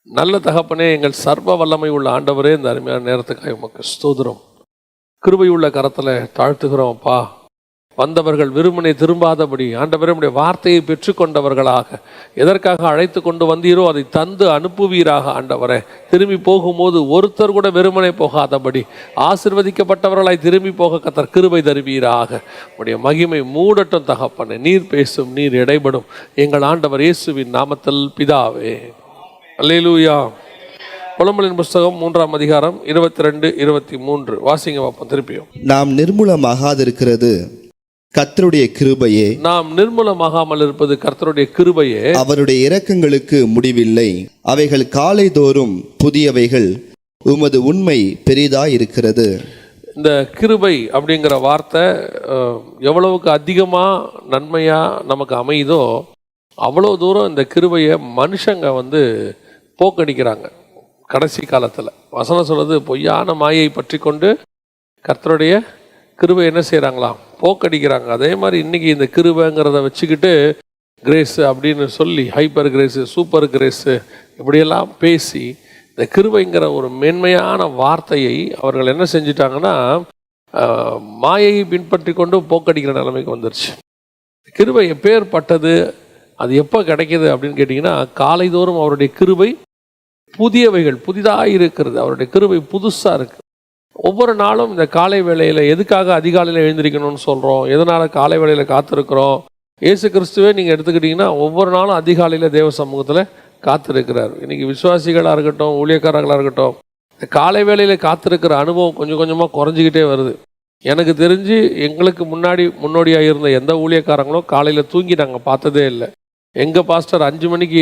நல்ல தகப்பனே, எங்கள் சர்வ வல்லமை உள்ள ஆண்டவரே, இந்த அருமையான நேரத்துக்காக உமக்கு ஸ்தோத்திரம். கிருபையுள்ள கரத்தில் தாழ்த்துகிறோம் அப்பா. வந்தவர்கள் விரும்பினை திரும்பாதபடி ஆண்டவரே உம்முடைய வார்த்தையை பெற்றுக்கொண்டவர்களாக எதற்காக அழைத்து கொண்டு வந்தீரோ அதை தந்து அனுப்புவீராக ஆண்டவரே. திரும்பி போகும்போது ஒருத்தர் கூட வெறுமனை போகாதபடி ஆசீர்வதிக்கப்பட்டவர்களாய் திரும்பி போக கர்த்தர் கிருபை தருவீராக. உம்முடைய மகிமை மூடட்டும் தகப்பனே. நீர் பேசும், நீர் இடைபடும். எங்கள் ஆண்டவர் இயேசுவின் நாமத்தில் பிதாவே. அல்லேலூயா. புலம்பலின் புஸ்தகம் 3ஆம் அதிகாரம் 22, 23 வாசிங்க பார்ப்போம் திருப்பியும். நாம் நிர்மூலமாகாதிருக்கிறது கர்த்தருடைய கிருபையே. நாம் நிர்மூலமாகாமல் இருப்பது கர்த்தருடைய கிருபையே. அவருடைய இரக்கங்களுக்கு முடிவில்லை, அவைகள் காலைதோறும் புதியவைகள், உமது உண்மை பெரிதாயிருக்கிறது. இந்த கிருபை அப்படிங்கிற வார்த்தை எவ்வளவுக்கு அதிகமாக நன்மையாக நமக்கு அமையுதோ அவ்வளோ தூரம் இந்த கிருபையை மனுஷங்க போக்கடிக்கிறாங்க. கடைசி காலத்தில் வசனம் சொல்றது, பொய்யான மாயை பற்றி கொண்டு கர்த்தருடைய கிருபை என்ன செய்கிறாங்களாம், போக்கடிக்கிறாங்க. அதே மாதிரி இன்றைக்கி இந்த கிருபைங்கிறத வச்சுக்கிட்டு கிரேஸு அப்படின்னு சொல்லி ஹைப்பர் கிரேஸு, சூப்பர் கிரேஸு இப்படியெல்லாம் பேசி இந்த கிருபைங்கிற ஒரு மேன்மையான வார்த்தையை அவர்கள் என்ன செஞ்சிட்டாங்கன்னா மாயையை பின்பற்றி கொண்டு போக்கடிக்கிற நிலைமைக்கு வந்துருச்சு. கிருபை எப்பேற்பட்டது, அது எப்போ கிடைக்கிது அப்படின்னு கேட்டிங்கன்னா, காலைதோறும் அவருடைய கிருபை புதியவைகள், புதிதாக இருக்கிறது. அவருடைய கிருபை புதுசாக இருக்குது. ஒவ்வொரு நாளும் இந்த காலை வேளையில் எதுக்காக அதிகாலையில் எழுந்திருக்கணும்னு சொல்கிறோம், எதனால் காலை வேளையில் காத்திருக்கிறோம். இயேசு கிறிஸ்துவே நீங்கள் எடுத்துக்கிட்டிங்கன்னா ஒவ்வொரு நாளும் அதிகாலையில் தேவ சமூகத்தில் காத்திருக்கிறார். இன்றைக்கி விசுவாசிகளாக இருக்கட்டும், ஊழியக்காரர்களாக இருக்கட்டும், இந்த காலை வேளையில் காத்திருக்கிற அனுபவம் கொஞ்சம் கொஞ்சமாக குறைஞ்சிக்கிட்டே வருது. எனக்கு தெரிஞ்சு எங்களுக்கு முன்னோடியாக இருந்த எந்த ஊழியக்காரங்களும் காலையில் தூங்கி நாங்கள் பார்த்ததே இல்லை. எங்கள் பாஸ்டர் 5 மணிக்கு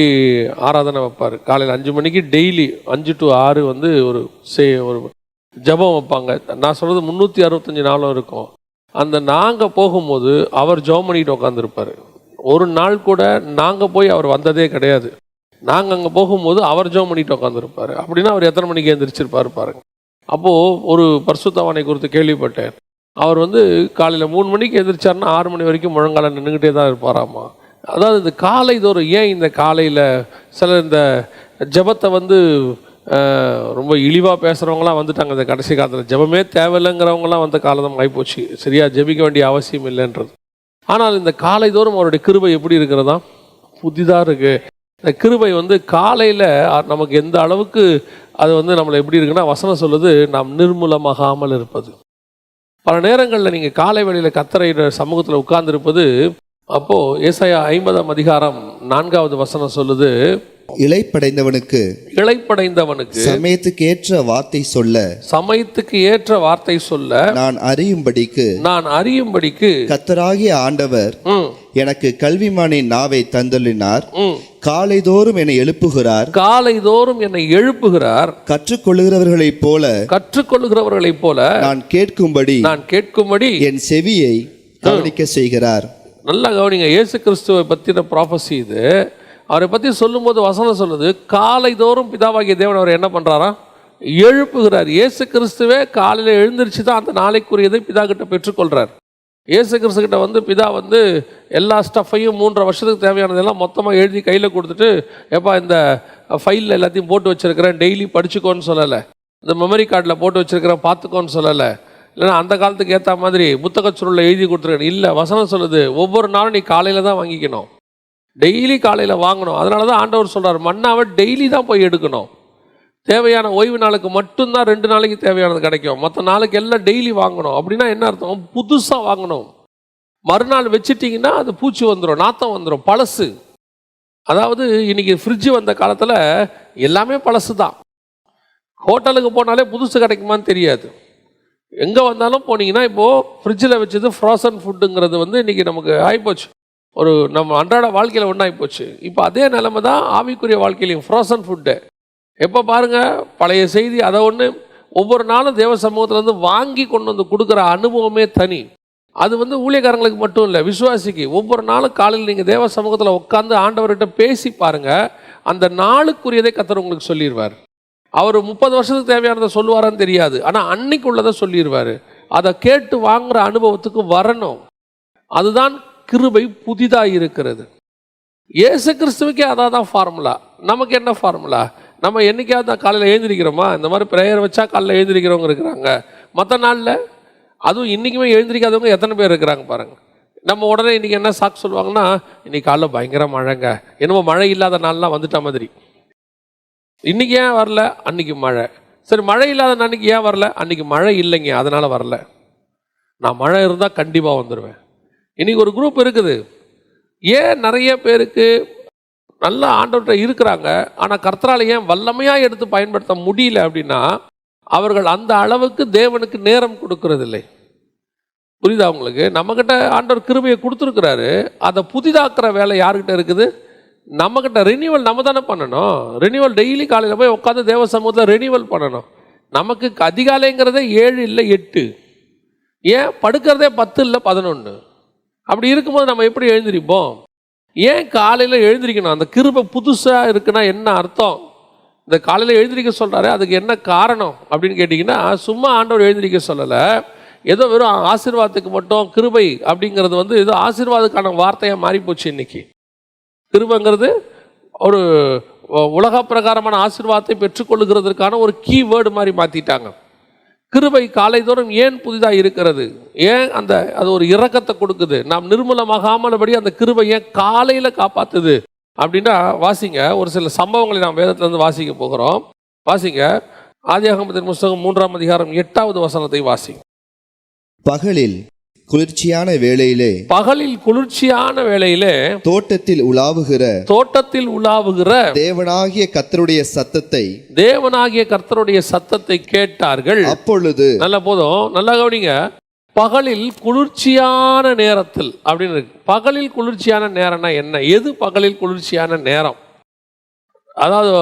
ஆராதனை வைப்பார். காலையில் 5 மணிக்கு டெய்லி 5 to 6 ஒரு ஜபம் வைப்பாங்க. நான் சொல்கிறது 365 நாளும் இருக்கும். அந்த நாங்கள் போகும்போது அவர் ஜெபம் பண்ணிட்டு உட்காந்துருப்பார். ஒரு நாள் கூட நாங்கள் போய் அவர் வந்ததே கிடையாது. நாங்கள் அங்கே போகும்போது அவர் ஜெபம் பண்ணிட்டு உட்காந்துருப்பார். அப்படின்னா அவர் எத்தனை மணிக்கு எழுந்திரிச்சிருப்பார் பாருங்க. அப்போது ஒரு பரிசுத்தவானை குறித்து கேள்விப்பட்டேன். அவர் காலையில் 3 மணிக்கு எழுந்திரிச்சாருன்னா 6 மணி வரைக்கும் முழங்கால நின்றுக்கிட்டே தான் இருப்பாராமா. அதாவது இந்த காலை தோறும் ஏன் இந்த காலையில் சிலர் இந்த ஜபத்தை ரொம்ப இழிவாக பேசுகிறவங்களாம் வந்துட்டாங்க. இந்த கடைசி காலத்தில் ஜபமே தேவையில்லைங்கிறவங்களாம் வந்த காலம் ஆகிப்போச்சு. சரியாக ஜபிக்க வேண்டிய அவசியம் இல்லைன்றது. ஆனால் இந்த காலை தோறும் அவருடைய கிருபை எப்படி இருக்கிறதா, புதிதாக இருக்குது. இந்த கிருபை காலையில் நமக்கு எந்த அளவுக்கு அது நம்மளை எப்படி இருக்குன்னா, வசனம் சொல்லுது, நாம் நிர்மூலமாகாமல் இருப்பது. பல நேரங்களில் நீங்கள் காலை வேளையில் கர்த்தருடைய சமூகத்தில் உட்கார்ந்துருப்பது. அப்போது ஏசாயா 50ஆம் அதிகாரம் 4வது வசனம் சொல்லுது, இளைப்படைந்தவனுக்கு சமயத்துக்கு ஏற்ற வார்த்தை சொல்ல நான் அறியும்படிக்கு கர்த்தராகிய ஆண்டவர் எனக்கு கல்விமானின் நாவை தந்தள்ளினார். காலைதோறும் என்னை எழுப்புகிறார். கற்றுக்கொள்ளுகிறவர்களைப் போல நான் கேட்கும்படி என் செவியை கவனிக்க செய்கிறார். நல்லா கவனிங்க. இயேசு கிறிஸ்துவை பற்றின ப்ராஃபஸி இது. அவரை பற்றி சொல்லும்போது வசனம் சொல்லுது, காலைதோறும் பிதாவாகிய தேவன் அவர் என்ன பண்ணுறாரா, எழுப்புகிறார். இயேசு கிறிஸ்துவே காலையில் எழுந்திரிச்சு தான் அந்த நாளைக்குரியதை பிதா கிட்ட பெற்றுக்கொள்கிறார். இயேசு கிறிஸ்துக்கிட்ட பிதா எல்லா ஸ்டஃப்பையும் 3.5 வருஷத்துக்கு தேவையானதெல்லாம் மொத்தமாக எழுதி கையில் கொடுத்துட்டு, எப்பா இந்த ஃபைலில் எல்லாத்தையும் போட்டு வச்சுருக்கிறேன், டெய்லி படிச்சுக்கோன்னு சொல்லலை. இந்த மெமரி கார்டில் போட்டு வச்சுருக்கிறேன், பார்த்துக்கோன்னு சொல்லலை. இல்லைன்னா அந்த காலத்துக்கு ஏற்ற மாதிரி புத்தக சுருளில் எழுதி கொடுத்துருக்கேன். இல்லை, வசனம் சொல்லுது, ஒவ்வொரு நாளும் நீ காலையில் தான் வாங்கிக்கணும், டெய்லி காலையில் வாங்கணும். அதனால தான் ஆண்டவர் சொல்கிறார், மன்னாவை டெய்லி தான் போய் எடுக்கணும். தேவையான ஓய்வு நாளுக்கு மட்டும்தான் 2 நாளைக்கு தேவையானது கிடைக்கும். மற்ற நாளுக்கு எல்லாம் டெய்லி வாங்கணும். அப்படின்னா என்ன அர்த்தம், புதுசாக வாங்கணும். மறுநாள் வச்சுட்டிங்கன்னா அது பூச்சி வந்துடும், நாத்தம் வந்துடும், பழசு. அதாவது இன்றைக்கி ஃப்ரிட்ஜு வந்த காலத்தில் எல்லாமே பழசு தான். ஹோட்டலுக்கு போனாலே புதுசு கிடைக்குமான்னு தெரியாது. எங்கே வந்தாலும் போனீங்கன்னா இப்போது ஃப்ரிட்ஜில் வச்சது ஃப்ரோசன் ஃபுட்டுங்கிறது இன்றைக்கி நமக்கு ஆகிப்போச்சு. நம்ம அன்றாட வாழ்க்கையில் ஆகிப்போச்சு. இப்போ அதே நிலைமை தான் ஆவிக்குரிய வாழ்க்கையிலையும், ஃப்ரோசன் ஃபுட்டு. எப்போ பாருங்கள், பழைய செய்தி அதை ஒவ்வொரு நாளும் தேவ சமூகத்தில் வாங்கி கொண்டு கொடுக்குற அனுபவமே தனி. அது ஊழியக்காரங்களுக்கு மட்டும் இல்லை, விசுவாசிக்கு ஒவ்வொரு நாளும் காலையில் நீங்கள் தேவ சமூகத்தில் உட்காந்து ஆண்டவர்கிட்ட பேசி பாருங்கள். அந்த நாளுக்குரியதை கர்த்தர் உங்களுக்கு சொல்லிடுவார். அவர் 30 வருஷத்துக்கு தேவையானதை சொல்லுவாரான்னு தெரியாது, ஆனால் அன்னைக்கு உள்ளதை சொல்லிடுவார். அதை கேட்டு வாங்குகிற அனுபவத்துக்கு வரணும். அதுதான் கிருபை புதிதாக இருக்கிறது. இயேசு கிறிஸ்துவுக்கே அதான் ஃபார்முலா. நமக்கு என்ன ஃபார்முலா? நம்ம என்னைக்காவது தான் காலையில் எழுந்திரிக்கிறோமா? இந்த மாதிரி ப்ரேயர் வச்சா காலையில் எழுந்திரிக்கிறவங்க இருக்கிறாங்க. மற்ற நாளில் அதுவும் இன்றைக்குமே எழுந்திரிக்காதவங்க எத்தனை பேர் இருக்கிறாங்க பாருங்கள். நம்ம உடனே இன்றைக்கி என்ன சாக்கு சொல்லுவாங்கன்னா, இன்றைக்கி காலைல பயங்கர மழைங்க, என்னமோ மழை இல்லாத நாள்லாம் வந்துட்ட மாதிரி. இன்றைக்கி ஏன் வரல? அன்றைக்கி மழை. சரி, மழை இல்லாத அன்றைக்கி ஏன் வரல? அன்றைக்கி மழை இல்லைங்க, அதனால் வரல. நான் மழை இருந்தால் கண்டிப்பாக வந்துடுவேன். இன்றைக்கி ஒரு குரூப் இருக்குது. ஏன் நிறைய பேருக்கு நல்ல ஆண்டவர்கிட்ட இருக்கிறாங்க, ஆனால் கர்த்தரால் ஏன் வல்லமையாக எடுத்து பயன்படுத்த முடியல அப்படின்னா, அவர்கள் அந்த அளவுக்கு தேவனுக்கு நேரம் கொடுக்கறதில்லை. புரியுதா உங்களுக்கு? நம்மக்கிட்ட ஆண்டவர் கிருபையை கொடுத்துருக்கிறாரு, அதை புதிதாக்குற வேலை யாருக்கிட்ட இருக்குது? நம்மக்கிட்ட. ரினியூவல் நம்ம தானே பண்ணணும். ரினியூவல் டெய்லி காலையில் போய் உட்காந்து தேவ சமூகத்தில் ரினியூவல் பண்ணணும். நமக்கு அதிகாலைங்கிறதே 7 இல்லை 8, ஏன் படுக்கிறதே 10 இல்லை 11. அப்படி இருக்கும்போது நம்ம எப்படி எழுந்திரிப்போம்? ஏன் காலையில் எழுந்திரிக்கணும்? அந்த கிருபை புதுசாக இருக்குன்னா என்ன அர்த்தம்? இந்த காலையில் எழுந்திரிக்க சொல்கிறாரு, அதுக்கு என்ன காரணம் அப்படின்னு கேட்டிங்கன்னா, சும்மா ஆண்டவர் எழுந்திரிக்க சொல்லலை. ஏதோ வெறும் ஆசீர்வாதத்துக்கு மட்டும் கிருபை அப்படிங்கிறது வந்து ஏதோ ஆசீர்வாதத்துக்கான வார்த்தையாக மாறிப்போச்சு இன்னைக்கு. கிருபைங்கிறது ஒரு உலக பிரகாரமான ஆசீர்வாதத்தை பெற்றுக்கொள்ளுகிறதுக்கான ஒரு கீவேர்டு மாதிரி மாற்றிட்டாங்க. கிருபை காலைதோறும் ஏன் புதிதாக இருக்கிறது? ஏன் அது ஒரு இரக்கத்தை கொடுக்குது? நாம் நிர்மூலமாகாமலபடி அந்த கிருபை ஏன் காலையில் காப்பாற்றுது அப்படின்னா, வாசிங்க. ஒரு சில சம்பவங்களை நாம் வேதத்திலிருந்து வாசிக்க போகிறோம். வாசிங்க, ஆதியாகமத்தின் புஸ்தகம் 3ஆம் அதிகாரம் 8வது வசனத்தை வாசிங்க. பகலில் குளிர்ச்சியான வேளையிலே தோட்டத்தில் உலாவுகிற தேவனாகிய கர்த்தருடைய சத்தத்தை கேட்டார்கள். அப்பொழுது நல்ல போதும், நல்லா கவனிங்க. பகலில் குளிர்ச்சியான நேரத்தில் அப்படின்னு இருக்கு. பகலில் குளிர்ச்சியான நேரம்னா என்ன? எது பகலில் குளிர்ச்சியான நேரம்? அதாவது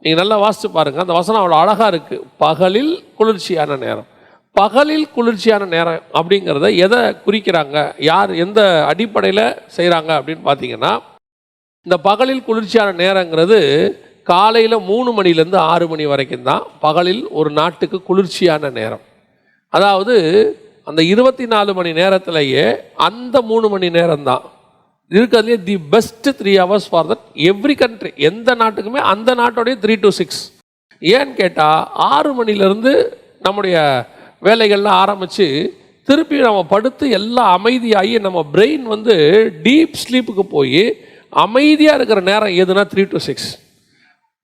நீங்கள் நல்லா வாசித்து பாருங்க, அந்த வசனம் அவ்வளோ அழகாக இருக்கு. பகலில் குளிர்ச்சியான நேரம். பகலில் குளிர்ச்சியான நேரம் அப்படிங்கிறத எதை குறிக்கிறாங்க, யார் எந்த அடிப்படையில் செய்கிறாங்க அப்படின்னு பார்த்தீங்கன்னா, இந்த பகலில் குளிர்ச்சியான நேரங்கிறது காலையில் 3 மணிலேருந்து 6 மணி வரைக்கும் தான் பகலில் ஒரு நாட்டுக்கு குளிர்ச்சியான நேரம். அதாவது அந்த 24 மணி நேரத்திலேயே அந்த 3 மணி நேரம் தான் இருக்கிறதுலே the best 3 hours for that every country. எந்த நாட்டுக்குமே அந்த நாட்டோடைய 3 to 6. ஏன்னு கேட்டால் 6 மணிலேருந்து நம்முடைய வேலைகள்லாம் ஆரம்பித்து திருப்பி நம்ம படுத்து எல்லாம் அமைதியாகி நம்ம பிரெயின் வந்து டீப் ஸ்லீப்புக்கு போய் அமைதியாக இருக்கிற நேரம் எதுனா 3 to 6.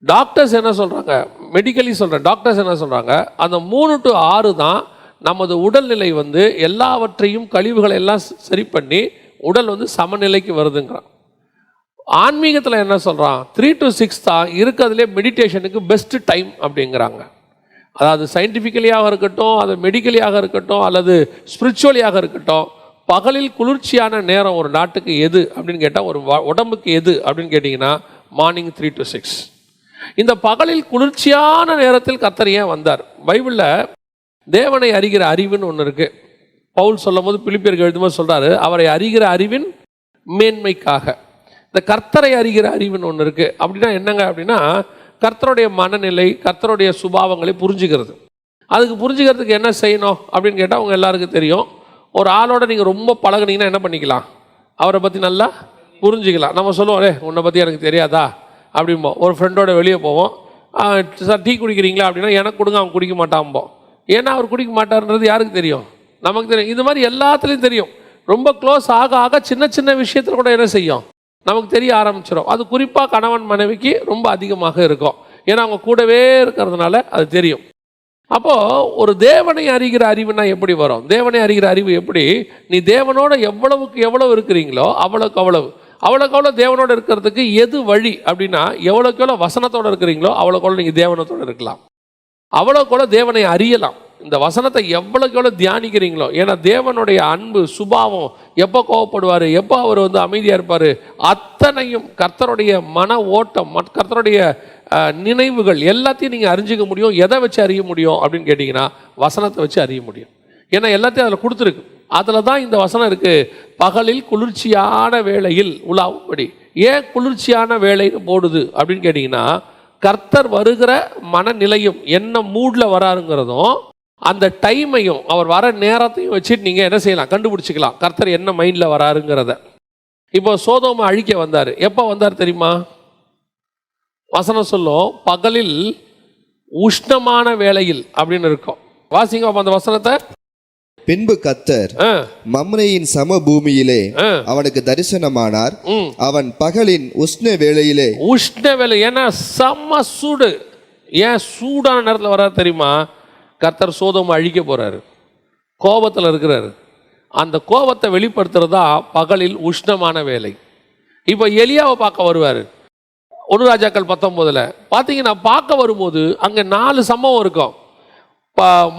டாக்டர்ஸ் என்ன சொல்கிறாங்க, மெடிக்கலி சொல்கிறேன், டாக்டர்ஸ் என்ன சொல்கிறாங்க, அந்த 3 to 6 தான் நமது உடல்நிலை வந்து எல்லாவற்றையும் கழிவுகளை எல்லாம் சரி பண்ணி உடல் வந்து சமநிலைக்கு வருதுங்கிறான். ஆன்மீகத்தில் என்ன சொல்கிறான், 3 to 6 தான் இருக்கிறதுலே மெடிடேஷனுக்கு பெஸ்ட் டைம் அப்படிங்கிறாங்க. அதாவது சயின்டிஃபிக்கலியாக இருக்கட்டும், அது மெடிக்கலியாக இருக்கட்டும், அல்லது ஸ்பிரிச்சுவலியாக இருக்கட்டும், பகலில் குளிர்ச்சியான நேரம் ஒரு நாட்டுக்கு எது அப்படின்னு கேட்டால், ஒரு உடம்புக்கு எது அப்படின்னு கேட்டிங்கன்னா மார்னிங் 3 to 6. இந்த பகலில் குளிர்ச்சியான நேரத்தில் கர்த்தர் ஏன் வந்தார்? பைபிளில் தேவனை அறிகிற அறிவுன்னு ஒன்று இருக்குது. பவுல் சொல்லும் போது பிலிப்பியருக்கு எழுதும்போது சொல்கிறாரு, அவரை அறிகிற அறிவின் மேன்மைக்காக. இந்த கர்த்தரை அறிகிற அறிவுன்னு ஒன்று இருக்குது. அப்படின்னா என்னங்க அப்படின்னா, கர்த்தருடைய மனநிலை, கர்த்தருடைய சுபாவங்களை புரிஞ்சுக்கிறது. அதுக்கு புரிஞ்சுக்கிறதுக்கு என்ன செய்யணும் அப்படின்னு கேட்டால் அவங்க எல்லாருக்கும் தெரியும். ஒரு ஆளோட நீங்கள் ரொம்ப பழகுனீங்கன்னா என்ன பண்ணிக்கலாம், அவரை பற்றி நல்லா புரிஞ்சுக்கலாம். நம்ம சொல்லுவோம், உன்னை பற்றி எனக்கு தெரியாதா அப்படிம்போம். ஒரு ஃப்ரெண்டோட வெளியே போவோம், சார் டீ குடிக்கிறீங்களா அப்படின்னா எனக்கு கொடுங்க, அவன் குடிக்க மாட்டான்போம். ஏன்னா அவர் குடிக்க மாட்டார்ன்றது யாருக்கு தெரியும்? நமக்கு தெரியும். இது மாதிரி எல்லாத்துலேயும் தெரியும். ரொம்ப க்ளோஸ் ஆக ஆக சின்ன சின்ன விஷயத்தில் கூட என்ன செய்யும், நமக்கு தெரிய ஆரம்பிச்சிடும். அது குறிப்பாக கணவன் மனைவிக்கு ரொம்ப அதிகமாக இருக்கும். ஏன்னா அவங்க கூடவே இருக்கிறதுனால அது தெரியும். அப்போது ஒரு தேவனை அறிகிற அறிவுனா எப்படி வரும்? தேவனை அறிகிற அறிவு எப்படி? நீ தேவனோட எவ்வளவுக்கு எவ்வளவு இருக்கிறீங்களோ அவ்வளோக்கு அவ்வளோ தேவனோடு இருக்கிறதுக்கு எது வழி அப்படின்னா, எவ்வளோக்கு எவ்வளோ வசனத்தோடு இருக்கிறீங்களோ அவ்வளோக்கு நீங்கள் தேவனத்தோடு இருக்கலாம், அவ்வளோக்கு தேவனை அறியலாம். இந்த வசனத்தை எவ்வளோக்கு எவ்வளோ தியானிக்கிறீங்களோ, ஏன்னா தேவனுடைய அன்பு சுபாவம், எப்போ கோவப்படுவார், எப்போ அவர் வந்து அமைதியாக இருப்பார், அத்தனையும் கர்த்தருடைய மன ஓட்டம், கர்த்தருடைய நினைவுகள் எல்லாத்தையும் நீங்கள் அறிஞ்சிக்க முடியும். எதை வச்சு அறிய முடியும் அப்படின்னு கேட்டிங்கன்னா, வசனத்தை வச்சு அறிய முடியும். ஏன்னா எல்லாத்தையும் அதில் கொடுத்துருக்கு. அதில் தான் இந்த வசனம் இருக்குது, பகலில் குளிர்ச்சியான வேளையில் உலாவும்படி. ஏன் குளிர்ச்சியான வேலைன்னு போடுது அப்படின்னு கேட்டிங்கன்னா, கர்த்தர் வருகிற மனநிலையும் என்ன மூடில் வராருங்கிறதும் அந்த டைமையும் அவர் வர நேரத்தையும் வச்சுட்டு நீங்கள் என்ன செய்யலாம், கண்டுபிடிச்சிக்கலாம் கர்த்தர் என்ன மைண்டில் வராருங்கிறத. இப்போ சோதோமை அழிக்க வந்தார். எப்போ வந்தார் தெரியுமா? வசனம் சொல்லும் பகலில் உஷ்ணமான வேளையில் அப்படின்னு இருக்கும். வாசிங்க அப்ப அந்த வசனத்தை. பின்பு கர்த்தர் மம்ரேயின் சமபூமியிலே அவனுக்கு தரிசனமானார். அவன் பகலின் உஷ்ண வேளையிலே, உஷ்ண வேலை, ஏன்னா செம்ம சூடு. ஏன் சூடான நேரத்தில் வராது தெரியுமா? கர்த்தர் சோதோமை அழிக்க போறாரு, கோபத்தில் இருக்கிறாரு. அந்த கோபத்தை வெளிப்படுத்துறதா பகலில் உஷ்ணமான வேலை. இப்போ எலியாவை பார்க்க வருவார் 1 ராஜாக்கள் 19 பார்த்தீங்கன்னா, பார்க்க வரும்போது அங்கே 4 சம்பவம் இருக்கும்.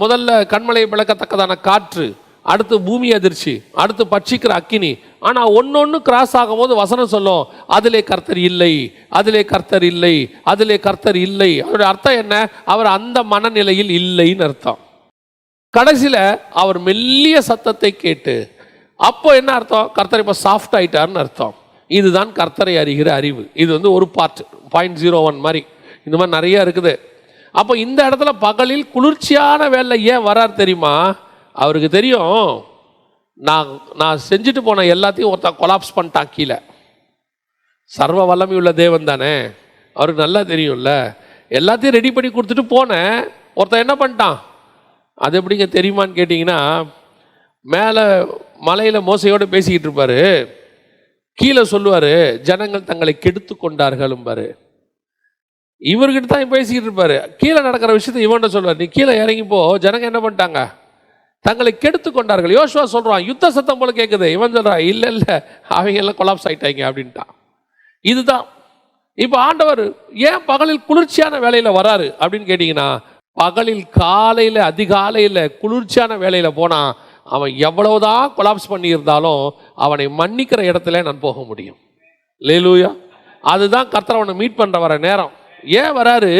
முதல்ல கண்மலையை பிளக்கத்தக்கதான காற்று, அடுத்து பூமி அதிர்ச்சி, அடுத்து பட்சிக்கிற அக்கினி. ஆனால் ஒன்னொன்று கிராஸ் ஆகும் போது வசனம் சொல்லும், அதிலே கர்த்தர் இல்லை, அதிலே கர்த்தர் இல்லை, அதிலே கர்த்தர் இல்லை. அதோட அர்த்தம் என்ன? அவர் அந்த மனநிலையில் இல்லைன்னு அர்த்தம். கடைசியில் அவர் மெல்லிய சத்தத்தை கேட்டு, அப்போ என்ன அர்த்தம்? கர்த்தர் இப்போ சாஃப்ட் ஆயிட்டார்னு அர்த்தம். இதுதான் கர்த்தரை அறிகிற அறிவு. இது வந்து ஒரு பார்ட் 0.01 மாதிரி. இந்த மாதிரி நிறைய இருக்குது. அப்போ இந்த இடத்துல பகலில் குளிர்ச்சியான வேலை ஏன் வரார் தெரியுமா? அவருக்கு தெரியும், நான் செஞ்சுட்டு போன எல்லாத்தையும் ஒருத்தன் கொலாப்ஸ் பண்ணிட்டான் கீழே. சர்வ வல்லமை உள்ள தேவன் தானே, அவருக்கு நல்லா தெரியும்ல. எல்லாத்தையும் ரெடி பண்ணி கொடுத்துட்டு போனேன், ஒருத்தன் என்ன பண்ணிட்டான். அது எப்படிங்க தெரியுமான்னு கேட்டிங்கன்னா, மேலே மலையில் மோசையோடு பேசிக்கிட்டு இருப்பார், கீழே சொல்லுவார் ஜனங்கள் தங்களை கெடுத்து கொண்டார்களும்பார். இவர்கிட்ட தான் பேசிக்கிட்டு இருப்பாரு. கீழே நடக்கிற விஷயத்தை இவன்கிட்ட சொல்லுவார், நீ கீழே இறங்கிப்போ, ஜனங்க என்ன பண்ணிட்டாங்க, தங்களை கெடுத்து கொண்டார்கள். யோசுவா சொல்றான், யுத்த சத்தம் போல கேட்குது. இவன் சொல்றான், இல்லை இல்லை அவங்க எல்லாம் கொலாப்ஸ் ஆயிட்டாங்க அப்படின்ட்டான். இதுதான் இப்போ ஆண்டவர் ஏன் பகலில் குளிர்ச்சியான வேலையில வராரு அப்படின்னு கேட்டிங்கன்னா, பகலில் காலையில் அதிகாலையில் குளிர்ச்சியான வேலையில போனா அவன் எவ்வளவுதான் கொலாப்ஸ் பண்ணியிருந்தாலும் அவனை மன்னிக்கிற இடத்துல நான் போக முடியும். லேலூயா. அதுதான் கர்த்தர் அவனை மீட் பண்ற வர நேரம். ஏன் வராரு?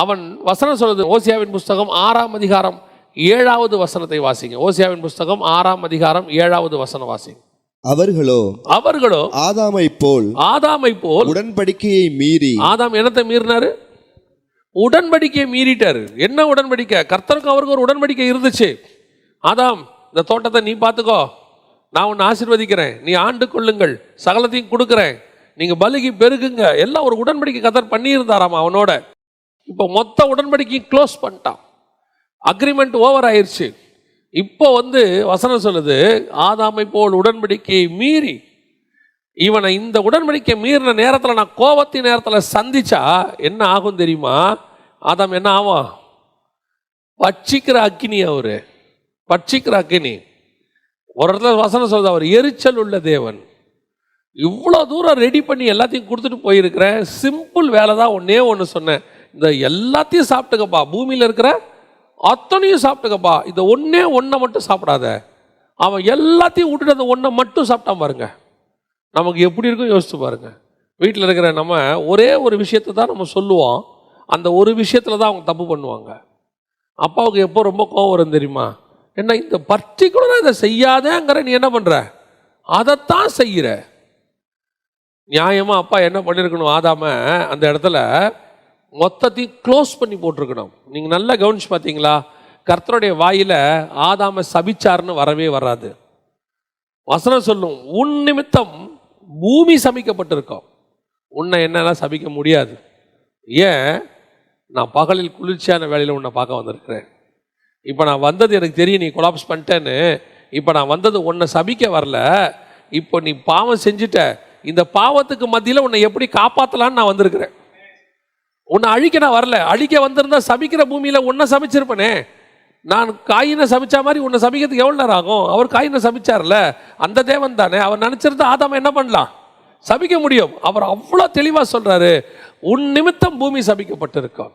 அவன் வசனம் சொல்லுது, ஓசியாவின் புஸ்தகம் 6ஆம் அதிகாரம் 7வது வசனத்தை வாசிங்க. ஓசியாவின் புஸ்தகம் 6ஆம் அதிகாரம் 7வது வசனம் வாசிங்க. அவர்களோ ஆதாமை போல் உடன்படிக்கையை மீறி. ஆதாம் என்னத்தை மீறினாரு? உடன்படிக்கையை மீறிட்டாரு. என்ன உடன்படிக்கை? கர்த்தருக்கும் அவருக்கு ஒரு உடன்படிக்கை இருந்துச்சு. ஆதாம், இந்த தோட்டத்தை நீ பார்த்துக்கோ, நான் உன்னை ஆசீர்வதிக்கிறேன், நீ ஆண்டு கொள்ளுங்கள், சகலத்தையும் கொடுக்குறேன், நீங்க பலுகி பெருகுங்க, எல்லாம் ஒரு உடன்படிக்கை கர்த்தர் பண்ணியிருந்தாராமா அவனோட. இப்போ மொத்த உடன்படிக்கையும் க்ளோஸ் பண்ணிட்டான், அக்ரிமெண்ட் ஓவர் ஆயிடுச்சு. இப்போ வந்து வசனம் சொல்லுது, ஆதாமை போல் உடன்படிக்கையை மீறி. இவனை இந்த உடன்படிக்கை மீறின நேரத்தில், நான் கோபத்தின் நேரத்தில் சந்திச்சா என்ன ஆகும் தெரியுமா? ஆதாம் என்ன ஆகும்? பட்சிக்கிற அக்கினி. அவரு பட்சிக்கிற அக்கினி. ஒரு இடத்துல வசனம் சொல்லுது, அவர் எரிச்சல் உள்ள தேவன். இவ்வளோ தூரம் ரெடி பண்ணி எல்லாத்தையும் கொடுத்துட்டு போயிருக்கிறேன், சிம்பிள் வேலை தான். ஒன்று சொன்னேன், இந்த எல்லாத்தையும் சாப்பிட்டுக்கப்பா, பூமியில் இருக்கிற அத்தனையும் சாப்பிட்டுக்கப்பா, இந்த ஒன்றை மட்டும் சாப்பிடாத. அவன் எல்லாத்தையும் விட்டுட்டு அந்த ஒன்றை மட்டும் சாப்பிட்டான் பாருங்க, நமக்கு எப்படி இருக்கும் யோசிச்சு பாருங்க. வீட்டில் இருக்கிற நம்ம ஒரே ஒரு விஷயத்தை தான் நம்ம சொல்லுவோம், அந்த ஒரு விஷயத்தில் தான் அவங்க தப்பு பண்ணுவாங்க. அப்பாவுக்கு எப்போ ரொம்ப கோவம் வரும் தெரியுமா? என்ன இந்த பர்டிகுலராக இதை செய்யாதேங்கிற, நீ என்ன பண்ணுற, அதைத்தான் செய்கிற. நியாயமாக அப்பா என்ன பண்ணியிருக்கணும்? ஆதாம அந்த இடத்துல மொத்தத்தையும் க்ளோஸ் பண்ணி போட்டிருக்கணும். நீங்கள் நல்லா கவனிச்சு பார்த்தீங்களா? கர்த்தருடைய வாயில் ஆதாம சபிச்சார்னு வரவே வராது. வசனம் சொல்லும், உன் நிமித்தம் பூமி சபிக்கப்பட்டிருக்கோம், உன்னை என்னெல்லாம் சபிக்க முடியாது. ஏன்? நான் பகலில் குளிர்ச்சியான வேலையில் உன்னை பார்க்க வந்திருக்கிறேன். இப்போ நான் வந்தது எனக்கு தெரியும், நீ கொலாப்ஸ் பண்ணிட்டேன்னு. இப்போ நான் வந்தது உன்னை சபிக்க வரல, இப்போ நீ பாவம் செஞ்சுட்ட, இந்த பாவத்துக்கு மத்தியில் உன்னை எப்படி காப்பாற்றலான்னு நான் வந்திருக்கிறேன். உன்னை அழிக்க நான் வரல. அழிக்க வந்திருந்தா சபிக்கிற பூமியில் உன்னை சபிச்சிருப்பனே. நான் காயினை சபிச்சா மாதிரி உன்னை சபிக்கிறதுக்கு எவ்வளோ நேரம் ஆகும்? அவர் காயினை சபிச்சார்ல, அந்த தேவன் தானே. அவர் நினச்சிருந்தா ஆதாம என்ன பண்ணலாம்? சபிக்க முடியும். அவர் அவ்வளோ தெளிவாக சொல்கிறாரு, உன் நிமித்தம் பூமி சபிக்கப்பட்டிருக்கும்.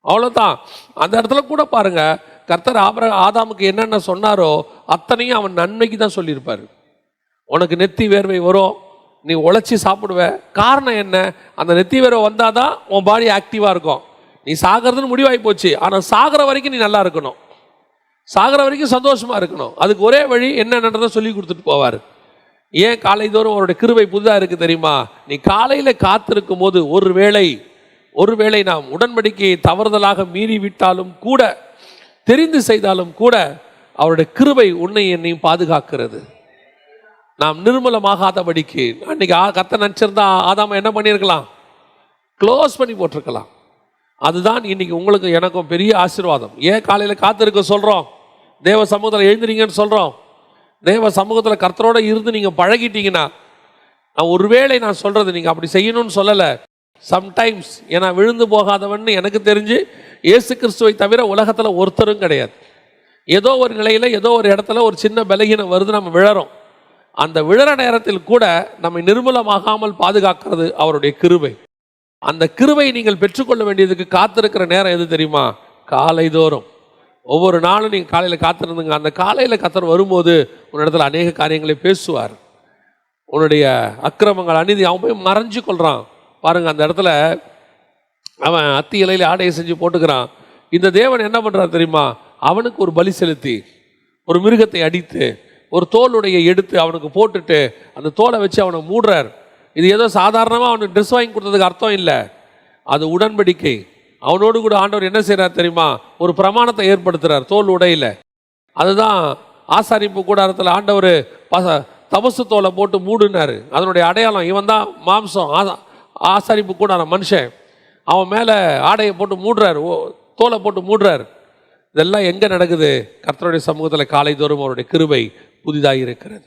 அவ்வளோதான். அந்த இடத்துல கூட பாருங்க, கர்த்தர் ஆதாமுக்கு என்னென்ன சொன்னாரோ அத்தனையும் அவன் நன்மைக்கு தான் சொல்லியிருப்பார். உனக்கு நெத்தி வேர்வை வரும், நீ உழைச்சி சாப்பிடுவ. காரணம் என்ன? அந்த நெத்தி வேர்வை வந்தால் தான் உன் பாடி ஆக்டிவாக இருக்கும். நீ சாகிறதுன்னு முடிவாகி போச்சு, ஆனால் சாகிற வரைக்கும் நீ நல்லா இருக்கணும், சாகிற வரைக்கும் சந்தோஷமாக இருக்கணும். அதுக்கு ஒரே வழி என்னென்னதை சொல்லி கொடுத்துட்டு போவார். ஏன் காலை தோறும் அவருடைய கிருபை புதிதாக இருக்குது தெரியுமா? நீ காலையில் காத்திருக்கும் போது ஒருவேளை நாம் உடன்படிக்கையை தவறுதலாக மீறி விட்டாலும் கூட, தெரிந்து செய்தாலும் கூட, அவருடைய கிருபை உன்னை என்னையும் பாதுகாக்கிறது. நாம் நிர்மூலமாகாதபடிக்கு. அன்னைக்கு கர்த்தர் நினச்சிருந்தா ஆதாம என்ன பண்ணியிருக்கலாம்? க்ளோஸ் பண்ணி போட்டிருக்கலாம். அதுதான் இன்னைக்கு உங்களுக்கு எனக்கும் பெரிய ஆசீர்வாதம். ஏன் காலையில் காத்திருக்க சொல்கிறோம்? தேவ சமூகத்தில் எழுந்துறீங்கன்னு சொல்கிறோம். தேவ சமூகத்தில் கர்த்தரோட இருந்து நீங்கள் பழகிட்டீங்கன்னா, நான் ஒருவேளை நான் சொல்கிறது நீங்கள் அப்படி செய்யணும்னு சொல்லலை, சம்டைம்ஸ் ஏன்னா விழுந்து போகாதவன் எனக்கு தெரிஞ்சு இயேசு கிறிஸ்துவை தவிர உலகத்தில் ஒருத்தரும் கிடையாது. ஏதோ ஒரு நிலையில் ஏதோ ஒரு இடத்துல ஒரு சின்ன பலகீனம் வருது, நம்ம விழறோம். அந்த விழற நேரத்தில் கூட நம்மை நிர்மூலமாகாமல் பாதுகாக்கிறது அவருடைய கிருபை. அந்த கிருபை நீங்கள் பெற்றுக்கொள்ள வேண்டியதுக்கு காத்திருக்கிற நேரம் எது தெரியுமா? காலை தோறும். ஒவ்வொரு நாளும் நீங்கள் காலையில் காத்திருந்துங்க. அந்த காலையில் கர்த்தர் வரும்போது உன்னிடத்தில் அநேக காரியங்களை பேசுவார். உன்னுடைய அக்கிரமங்கள் அநீதி அவன் போய் மறைஞ்சு கொள்கிறான் பாருங்கள். அந்த இடத்துல அவன் அத்தி இலையில் ஆடையை செஞ்சு போட்டுக்கிறான். இந்த தேவன் என்ன பண்ணுறார் தெரியுமா? அவனுக்கு ஒரு பலி செலுத்தி ஒரு மிருகத்தை அடித்து ஒரு தோலுடைய எடுத்து அவனுக்கு போட்டுட்டு அந்த தோலை வச்சு அவனை மூடுறார். இது ஏதோ சாதாரணமாக அவனுக்கு ட்ரெஸ் வாங்கி கொடுத்ததுக்கு அர்த்தம் இல்லை, அது உடன்படிக்கை. அவனோடு கூட ஆண்டவர் என்ன செய்கிறார் தெரியுமா? ஒரு பிரமாணத்தை ஏற்படுத்துகிறார் தோல் உடையில். அதுதான் ஆசாரிப்பு கூடாரத்தில் ஆண்டவர் தபசு தோலை போட்டு மூடினார். அதனுடைய அடையாளம் இவன் தான் மாம்சம். ஆசாரிப்பு கூடாரம் மனுஷன், அவன் மேலே ஆடையை போட்டு மூடுறார், தோலை போட்டு மூடுறார். இதெல்லாம் எங்கே நடக்குது? கர்த்தருடைய சமூகத்தில் காலை தோறும் அவருடைய கிருபை புதிதாக இருக்கிறது.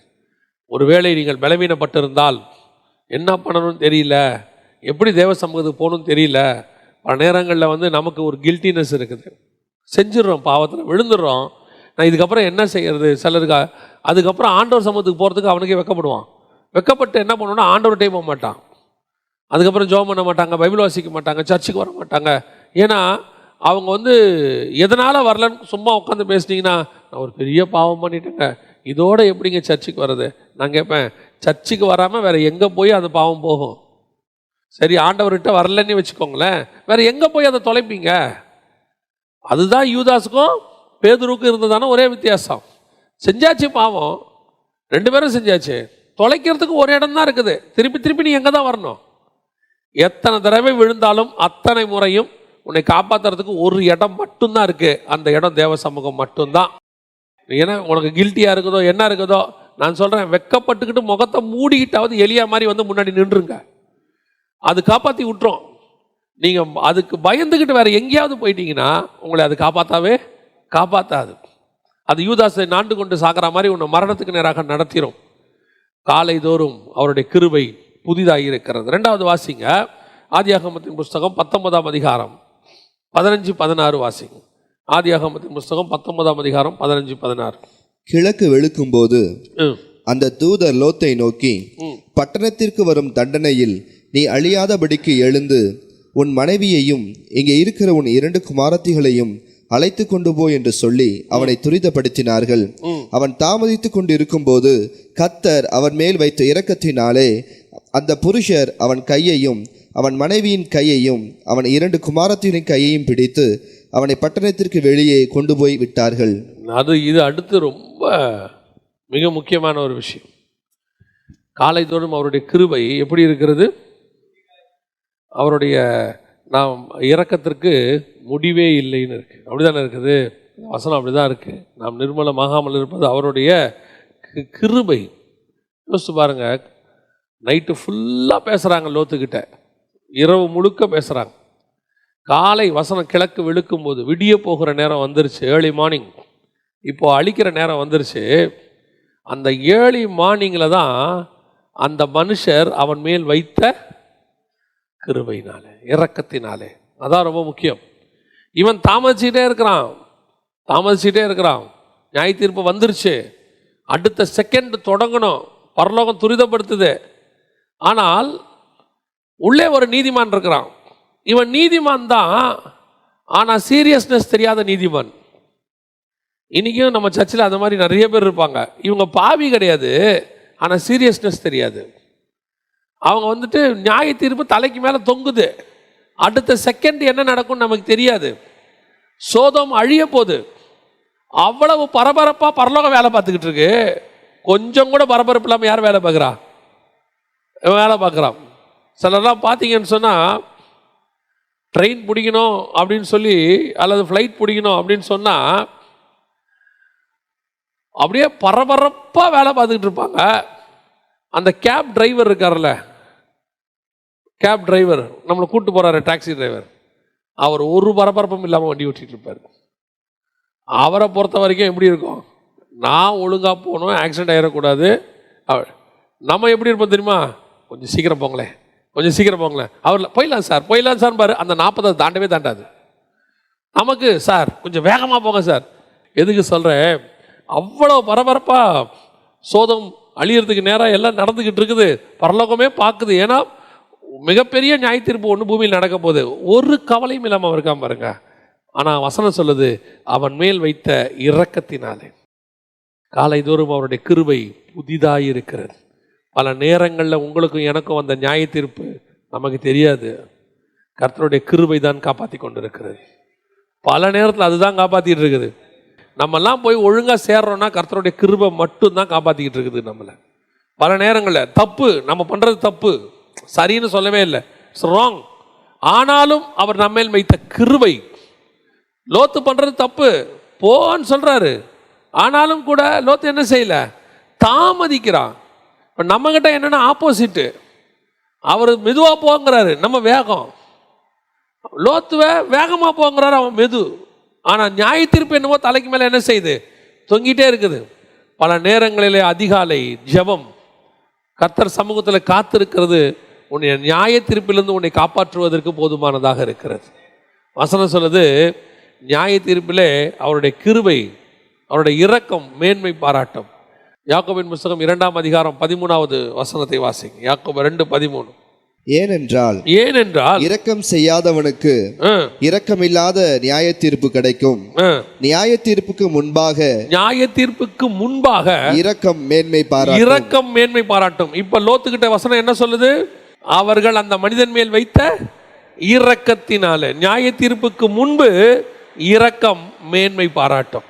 ஒருவேளை நீங்கள் பலவீனப்பட்டிருந்தால் என்ன பண்ணணும்னு தெரியல, எப்படி தேவ சமூகத்துக்கு போகணும்னு தெரியல, பல நேரங்களில் நமக்கு ஒரு கில்ட்டினஸ் இருக்குது, செஞ்சிடறோம், பாவத்தில் விழுந்துடுறோம். நான் இதுக்கப்புறம் என்ன செய்கிறது? சிலருக்கு அதுக்கப்புறம் ஆண்டவர் சமூகத்துக்கு போகிறதுக்கு அவனுக்கே வெக்கப்படுவான். வெக்கப்பட்டு என்ன பண்ணுவோன்னா ஆண்டவர்கிட்டே போக மாட்டான். அதுக்கப்புறம் ஜெபம் பண்ண மாட்டாங்க, பைபிள் வாசிக்க மாட்டாங்க, சர்ச்சுக்கு வர மாட்டாங்க. ஏன்னா அவங்க எதனால் வரலன்னு சும்மா உட்காந்து பேசினீங்கன்னா, நான் ஒரு பெரிய பாவம் பண்ணிட்டேங்க, இதோட எப்படிங்க சர்ச்சுக்கு வர்றது? நான் கேட்பேன், சர்ச்சுக்கு வராமல் வேறு எங்கே போய் அந்த பாவம் போகும்? சரி, ஆண்டவர்கிட்ட வரலன்னு வச்சுக்கோங்களேன், வேறு எங்கே போய் அதை தொலைப்பீங்க? அதுதான் யூதாஸுக்கும் பேதுருவுக்கும் இருந்ததான ஒரே வித்தியாசம். செஞ்சாச்சு பாவம், ரெண்டு பேரும் செஞ்சாச்சு, தொலைக்கிறதுக்கு ஒரு இடம் தான் இருக்குது. திருப்பி திருப்பி நீ எங்கே தான் வரணும்? எத்தனை தடவை விழுந்தாலும் அத்தனை முறையும் உன்னை காப்பாற்றுறதுக்கு ஒரு இடம் மட்டும்தான் இருக்குது. அந்த இடம் தேவ சமூகம் மட்டும்தான். ஏன்னா உனக்கு கில்ட்டியாக இருக்குதோ என்ன இருக்குதோ, நான் சொல்கிறேன், வெக்கப்பட்டுக்கிட்டு முகத்தை மூடிக்கிட்டாவது எலியா மாதிரி முன்னாடி நின்றுங்க, அது காப்பாற்றி விட்டுரும். நீங்கள் அதுக்கு பயந்துக்கிட்டு வேறு எங்கேயாவது போயிட்டீங்கன்னா உங்களை அது காப்பாற்றாது. அது யூதாசை நாண்டு கொண்டு சாகிற மாதிரி உன்னை மரணத்துக்கு நேராக நடத்திடும். காலை தோறும் அவருடைய கிருபை புதிதாக இருக்கிறது. 2வது வாசிங்க, ஆதியாகமத்தின் புஸ்தகம் 19ஆம் அதிகாரம் 15-16 வாசிங்க. ஆதியாகமத்தின் புஸ்தகம் 19ஆம் அதிகாரம் 15-16. கிழக்கு வெளுக்கும்போது அந்த தூதர் லோத்தை நோக்கி, பட்டணத்திற்கு வரும் தண்டனையில் நீ அழியாதபடிக்கு எழுந்து உன் மனைவியையும் இங்கே இருக்கிற உன் 2 குமாரத்திகளையும் அழைத்து கொண்டு போ என்று சொல்லி அவனை துரிதப்படுத்தினார்கள். அவன் தாமதித்து கொண்டு இருக்கும்போது கர்த்தர் அவன் மேல் வைத்த இரக்கத்தினாலே அந்த புருஷர் அவன் கையையும் அவன் மனைவியின் கையையும் அவன் 2 குமாரத்திகளின் கையையும் பிடித்து அவனை பட்டணத்திற்கு வெளியே கொண்டு போய் விட்டார்கள். இது அடுத்து ரொம்ப மிக முக்கியமான ஒரு விஷயம். காலை தோறும் அவருடைய கிருபை எப்படி இருக்கிறது? அவருடைய நாம் இரக்கத்திற்கு முடிவே இல்லைன்னு இருக்கு. அப்படிதானே இருக்குது வசனம், அப்படிதான் இருக்கு. நாம் நிர்மலமாகாமல் இருப்பது அவருடைய கிருபை. யோசிச்சு பாருங்க, நைட்டு ஃபுல்லாக பேசுகிறாங்க லோத்துக்கிட்ட, இரவு முழுக்க பேசுகிறாங்க. காலை வசனம் கிழக்கு வெளுக்கும் போது விடிய போகிற நேரம் வந்துருச்சு, ஏர்லி மார்னிங். இப்போது அழிக்கிற நேரம் வந்துருச்சு. அந்த ஏர்லி மார்னிங்கில் தான் அந்த மனுஷர் அவன் மேல் வைத்த கிருபையினாலே, இரக்கத்தினாலே. அதான் ரொம்ப முக்கியம். இவன் தாமதிச்சுட்டே இருக்கிறான். நியாய தீர்ப்பு வந்துருச்சு, அடுத்த செகண்ட் தொடங்கணும், பரலோகம் துரிதப்படுத்துது. ஆனால் உள்ளே ஒரு நீதிமான் இருக்கிறான். இவன் நீதிமான் தான், ஆனால் சீரியஸ்னஸ் தெரியாத நீதிமான். இன்றைக்கும் நம்ம சர்ச்சில் அந்த மாதிரி நிறைய பேர் இருப்பாங்க. இவங்க பாவி கிடையாது, ஆனால் சீரியஸ்னஸ் தெரியாது. அவங்க நியாய தீர்ப்பு தலைக்கு மேலே தொங்குது, அடுத்த செகண்ட் என்ன நடக்கும்னு நமக்கு தெரியாது. சோதோம் அழிய போகுது, அவ்வளவு பரபரப்பாக பரலோகம் வேலை பார்த்துக்கிட்டு இருக்கு. கொஞ்சம் கூட பரபரப்பு இல்லாமல் யார் வேலை பார்க்குறான்? சிலர்லாம் பார்த்தீங்கன்னு சொன்னால், ட்ரெயின் பிடிக்கணும் அப்படின்னு சொல்லி அல்லது ஃப்ளைட் பிடிக்கணும் அப்படின்னு சொன்னால் அப்படியே பரபரப்பாக வேலை பார்த்துக்கிட்டு இருப்பாங்க. அந்த கேப் டிரைவர் இருக்கார்ல, கேப் டிரைவர் நம்மளை கூப்பிட்டு போகிறாரு, டாக்ஸி டிரைவர், அவர் ஒரு பரபரப்பும் இல்லாமல் வண்டி ஓட்டிகிட்டு இருப்பார். அவரை பொறுத்த வரைக்கும் எப்படி இருக்கும், நான் ஒழுங்காக போகணும், ஆக்சிடென்ட் ஆகிடக்கூடாது. நம்ம எப்படி இருப்போம் தெரியுமா, கொஞ்சம் சீக்கிரம் போங்களேன், கொஞ்சம் சீக்கிரம் போங்களேன். அவர் போயிடலாம் சார் பாரு, அந்த 40 தாண்டவே தாண்டாது. நமக்கு சார் கொஞ்சம் வேகமாக போங்க சார். எதுக்கு சொல்கிறேன், அவ்வளோ பரபரப்பாக சோதம் அழியறதுக்கு நேராக எல்லாம் நடந்துக்கிட்டு இருக்குது, பரலோகமே பார்க்குது. ஏன்னா மிகப்பெரிய நியாய தீர்ப்பு ஒன்று பூமியில் நடக்க போகுது. ஒரு கவலையும் இல்லாமல் இருக்காம பாருங்க. ஆனால் வசனம் சொல்லுது, அவன் மேல் வைத்த இரக்கத்தினாலே காலைதோறும் அவருடைய கிருபை புதிதாக இருக்கிறது. பல நேரங்களில் உங்களுக்கும் எனக்கும் வந்த நியாய தீர்ப்பு நமக்கு தெரியாது, கர்த்தருடைய கிருபை தான் காப்பாற்றி கொண்டு இருக்கிறது. பல நேரத்தில் அதுதான் காப்பாற்றிட்டு இருக்குது. நம்மெல்லாம் போய் ஒழுங்காக சேர்றோன்னா கர்த்தருடைய கிருபை மட்டும்தான் காப்பாற்றிக்கிட்டு இருக்குது நம்மளை. பல நேரங்களில் தப்பு, நம்ம பண்ணுறது தப்பு, சரின்னு சொல்லவே இல்லை, இட்ஸ் ராங். ஆனாலும் அவர் நம்மேல் வைத்த கிருபை. லோத்து பண்ணுறது தப்பு, போன்னு சொல்கிறாரு, ஆனாலும் கூட லோத்து என்ன செய்யல, தாமதிக்கிறான். இப்போ நம்மக்கிட்ட என்னென்னா ஆப்போசிட்டு, அவர் மெதுவாக போங்கிறாரு, நம்ம வேகம். லோத்துவை வேகமாக போங்கிறாரு, அவன் மெது. ஆனால் நியாய தீர்ப்பு என்னமோ தலைக்கு மேலே என்ன செய்யுது, தொங்கிட்டே இருக்குது. பல நேரங்களிலே அதிகாலை ஜெபம், கர்த்தர் சமூகத்தில் காத்திருக்கிறது உன்னை நியாய தீர்ப்பிலிருந்து உன்னை காப்பாற்றுவதற்கு போதுமானதாக இருக்கிறது. வசனம் சொல்லுது, நியாய தீர்ப்பிலே அவருடைய கிருபை, அவருடைய இரக்கம் மேன்மை பாராட்டும். யாக்கோபின் புத்தகம் 2ஆம் அதிகாரம் 13வது வசனத்தை வாசிங்க. யாக்கோபு 2:13. ஏனென்றால் இரக்கம் செய்யாதவனுக்கு இரக்கமில்லாத நியாய தீர்ப்பு கிடைக்கும், நியாய தீர்ப்புக்கு முன்பாக இரக்கம் மேன்மை பாராட்டும். இப்ப லோத்துக்கிட்ட வசனம் என்ன சொல்லுது, அவர்கள் அந்த மனிதன் மேல் வைத்த இரக்கத்தினால நியாய தீர்ப்புக்கு முன்பு இரக்கம் மேன்மை பாராட்டும்.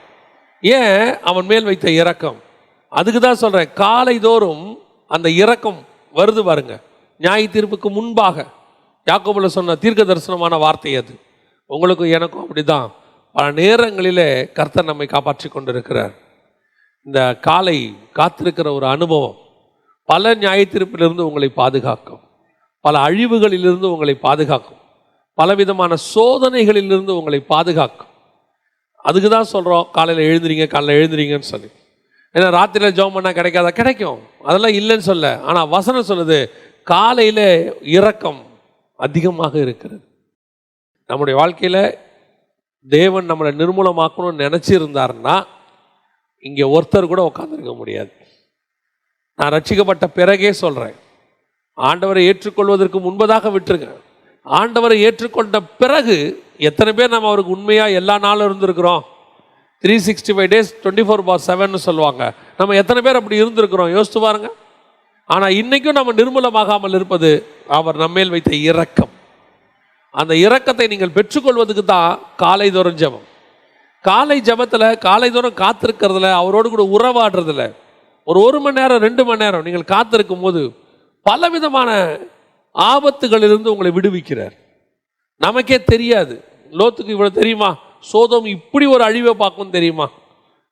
ஏன் அவன் மேல் வைத்த இரக்கம், அதுக்கு தான் சொல்றேன், காலைதோறும் அந்த இரக்கம் வருது பாருங்க. நியாய தீர்ப்புக்கு முன்பாக யாக்கோபுல சொன்ன தீர்க்க தரிசனமான வார்த்தை அது. உங்களுக்கும் எனக்கும் அப்படிதான். பல நேரங்களிலே கர்த்தர் நம்மை காப்பாற்றி கொண்டிருக்கிறார். இந்த காலை காத்திருக்கிற ஒரு அனுபவம் பல நியாய தீர்ப்பிலிருந்து உங்களை பாதுகாக்கும், பல அழிவுகளிலிருந்து உங்களை பாதுகாக்கும், பலவிதமான சோதனைகளிலிருந்து உங்களை பாதுகாக்கும். அதுக்கு தான் சொல்கிறோம், காலையில் எழுந்திரிங்கன்னு சொல்லி. ஏன்னா ராத்திரியில் ஜெபம் பண்ணால் கிடைக்காதா, கிடைக்கும், அதெல்லாம் இல்லைன்னு சொல்ல. ஆனால் வசனம் சொல்லுது, காலையில் இரக்கம் அதிகமாக இருக்கிறது. நம்முடைய வாழ்க்கையில் தேவன் நம்மளை நிர்மூலமாக்கணும்னு நினச்சிருந்தாருன்னா இங்கே ஒருத்தர் கூட உட்காந்துருக்க முடியாது. நான் ரட்சிக்கப்பட்ட பிறகே சொல்கிறேன், ஆண்டவரை ஏற்றுக்கொள்வதற்கு முன்பதாக விட்டுருங்க. ஆண்டவரை ஏற்றுக்கொண்ட பிறகு எத்தனை பேர் நம்ம அவருக்கு உண்மையாக எல்லா நாளும் இருந்திருக்கிறோம். 365 days 24/7 சொல்லுவாங்க. நம்ம எத்தனை பேர் அப்படி இருந்திருக்கிறோம் யோசித்து பாருங்க. ஆனால் இன்றைக்கும் நம்ம நிர்மூலமாகாமல் இருப்பது அவர் நம்மேல் வைத்த இரக்கம். அந்த இரக்கத்தை நீங்கள் பெற்றுக்கொள்வதுக்கு தான் காலைதோறும் ஜெபம். காலை ஜெபத்தில் காலைதோறும் காத்திருக்கிறதுல, அவரோடு கூட உறவாடுறதுல ஒரு 1 மணி நேரம் 2 மணி நேரம் நீங்கள் காத்திருக்கும் போது பலவிதமான ஆபத்துகளிலிருந்து உங்களை விடுவிக்கிறார். நமக்கே தெரியாது. லோத்துக்கு இவ்வளோ தெரியுமா, சோதம் இப்படி ஒரு அழிவை பார்க்கும்னு தெரியுமா?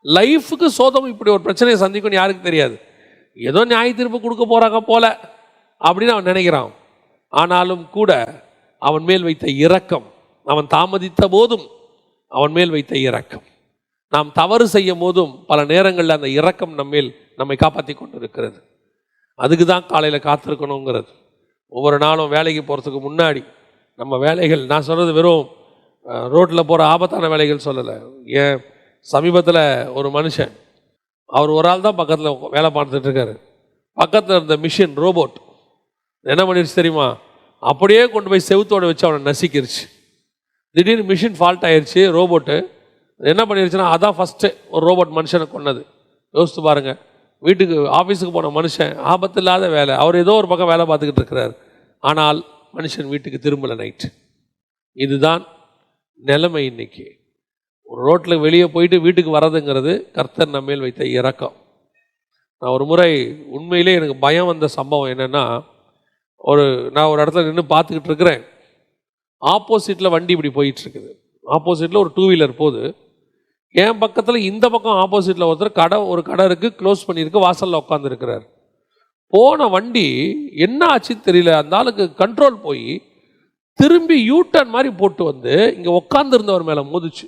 லைஃபுக்கு சோதம் இப்படி ஒரு பிரச்சனையை சந்திக்கும்னு யாருக்கு தெரியாது. ஏதோ நியாய தீர்ப்பு கொடுக்க போகிறாங்க போல அப்படின்னு அவன் நினைக்கிறான். ஆனாலும் கூட அவன் மேல் வைத்த இரக்கம், அவன் தாமதித்த போதும் அவன் மேல் வைத்த இரக்கம், நாம் தவறு செய்யும் போதும் பல நேரங்களில் அந்த இரக்கம் நம்மை காப்பாற்றி கொண்டு இருக்கிறது. அதுக்கு தான் காலையில் காத்திருக்கணுங்கிறது. ஒவ்வொரு நாளும் வேலைக்கு போகிறதுக்கு முன்னாடி நம்ம வேலைகள், நான் சொல்கிறது வெறும் ரோட்டில் போகிற ஆபத்தான வேலைகள் சொல்லலை. ஏன் சமீபத்தில் ஒரு மனுஷன், அவர் ஒரு ஆள் தான் பக்கத்தில் வேலை பார்த்துட்டு இருக்காரு. பக்கத்தில் இருந்த மிஷின் ரோபோட் என்ன பண்ணிடுச்சு தெரியுமா, அப்படியே கொண்டு போய் செவுத்தோடு வச்சு அவனை நசிக்கிருச்சு. திடீர்னு மிஷின் ஃபால்ட் ஆயிடுச்சு. ரோபோட்டு என்ன பண்ணிருச்சுன்னா, அதான் ஃபஸ்ட்டு ஒரு ரோபோட் மனுஷனை கொன்னது. யோசித்து பாருங்கள். வீட்டுக்கு ஆஃபீஸுக்கு போன மனுஷன், ஆபத்து இல்லாத வேலை, அவர் ஏதோ ஒரு பக்கம் வேலை பார்த்துக்கிட்டு இருக்கிறார். ஆனால் மனுஷன் வீட்டுக்கு திரும்பலை நைட்டு. இதுதான் நிலைமை இன்னைக்கு. ஒரு ரோட்டில் வெளியே போயிட்டு வீட்டுக்கு வர்றதுங்கிறது கர்த்தர் நம்மேல் வைத்த இரக்கம். நான் ஒரு முறை உண்மையிலே எனக்கு பயம் வந்த சம்பவம் என்னென்னா, நான் ஒரு இடத்துல நின்று பார்த்துக்கிட்டு இருக்கிறேன். ஆப்போசிட்டில் வண்டி இப்படி போயிட்டுருக்குது. ஆப்போசிட்டில் ஒரு 2 வீலர் போகுது. என் பக்கத்தில் இந்த பக்கம் ஆப்போசிட்டில் ஒருத்தர் ஒரு கடை இருக்குது, க்ளோஸ் பண்ணியிருக்கு, வாசலில் உட்காந்துருக்கிறார். போன வண்டி என்ன ஆச்சுன்னு தெரியல, அந்த ஆளுக்கு கண்ட்ரோல் போய் திரும்பி யூட்டர்ன் மாதிரி போட்டு வந்து இங்கே உட்காந்துருந்தவர் மேலே மோதிச்சு.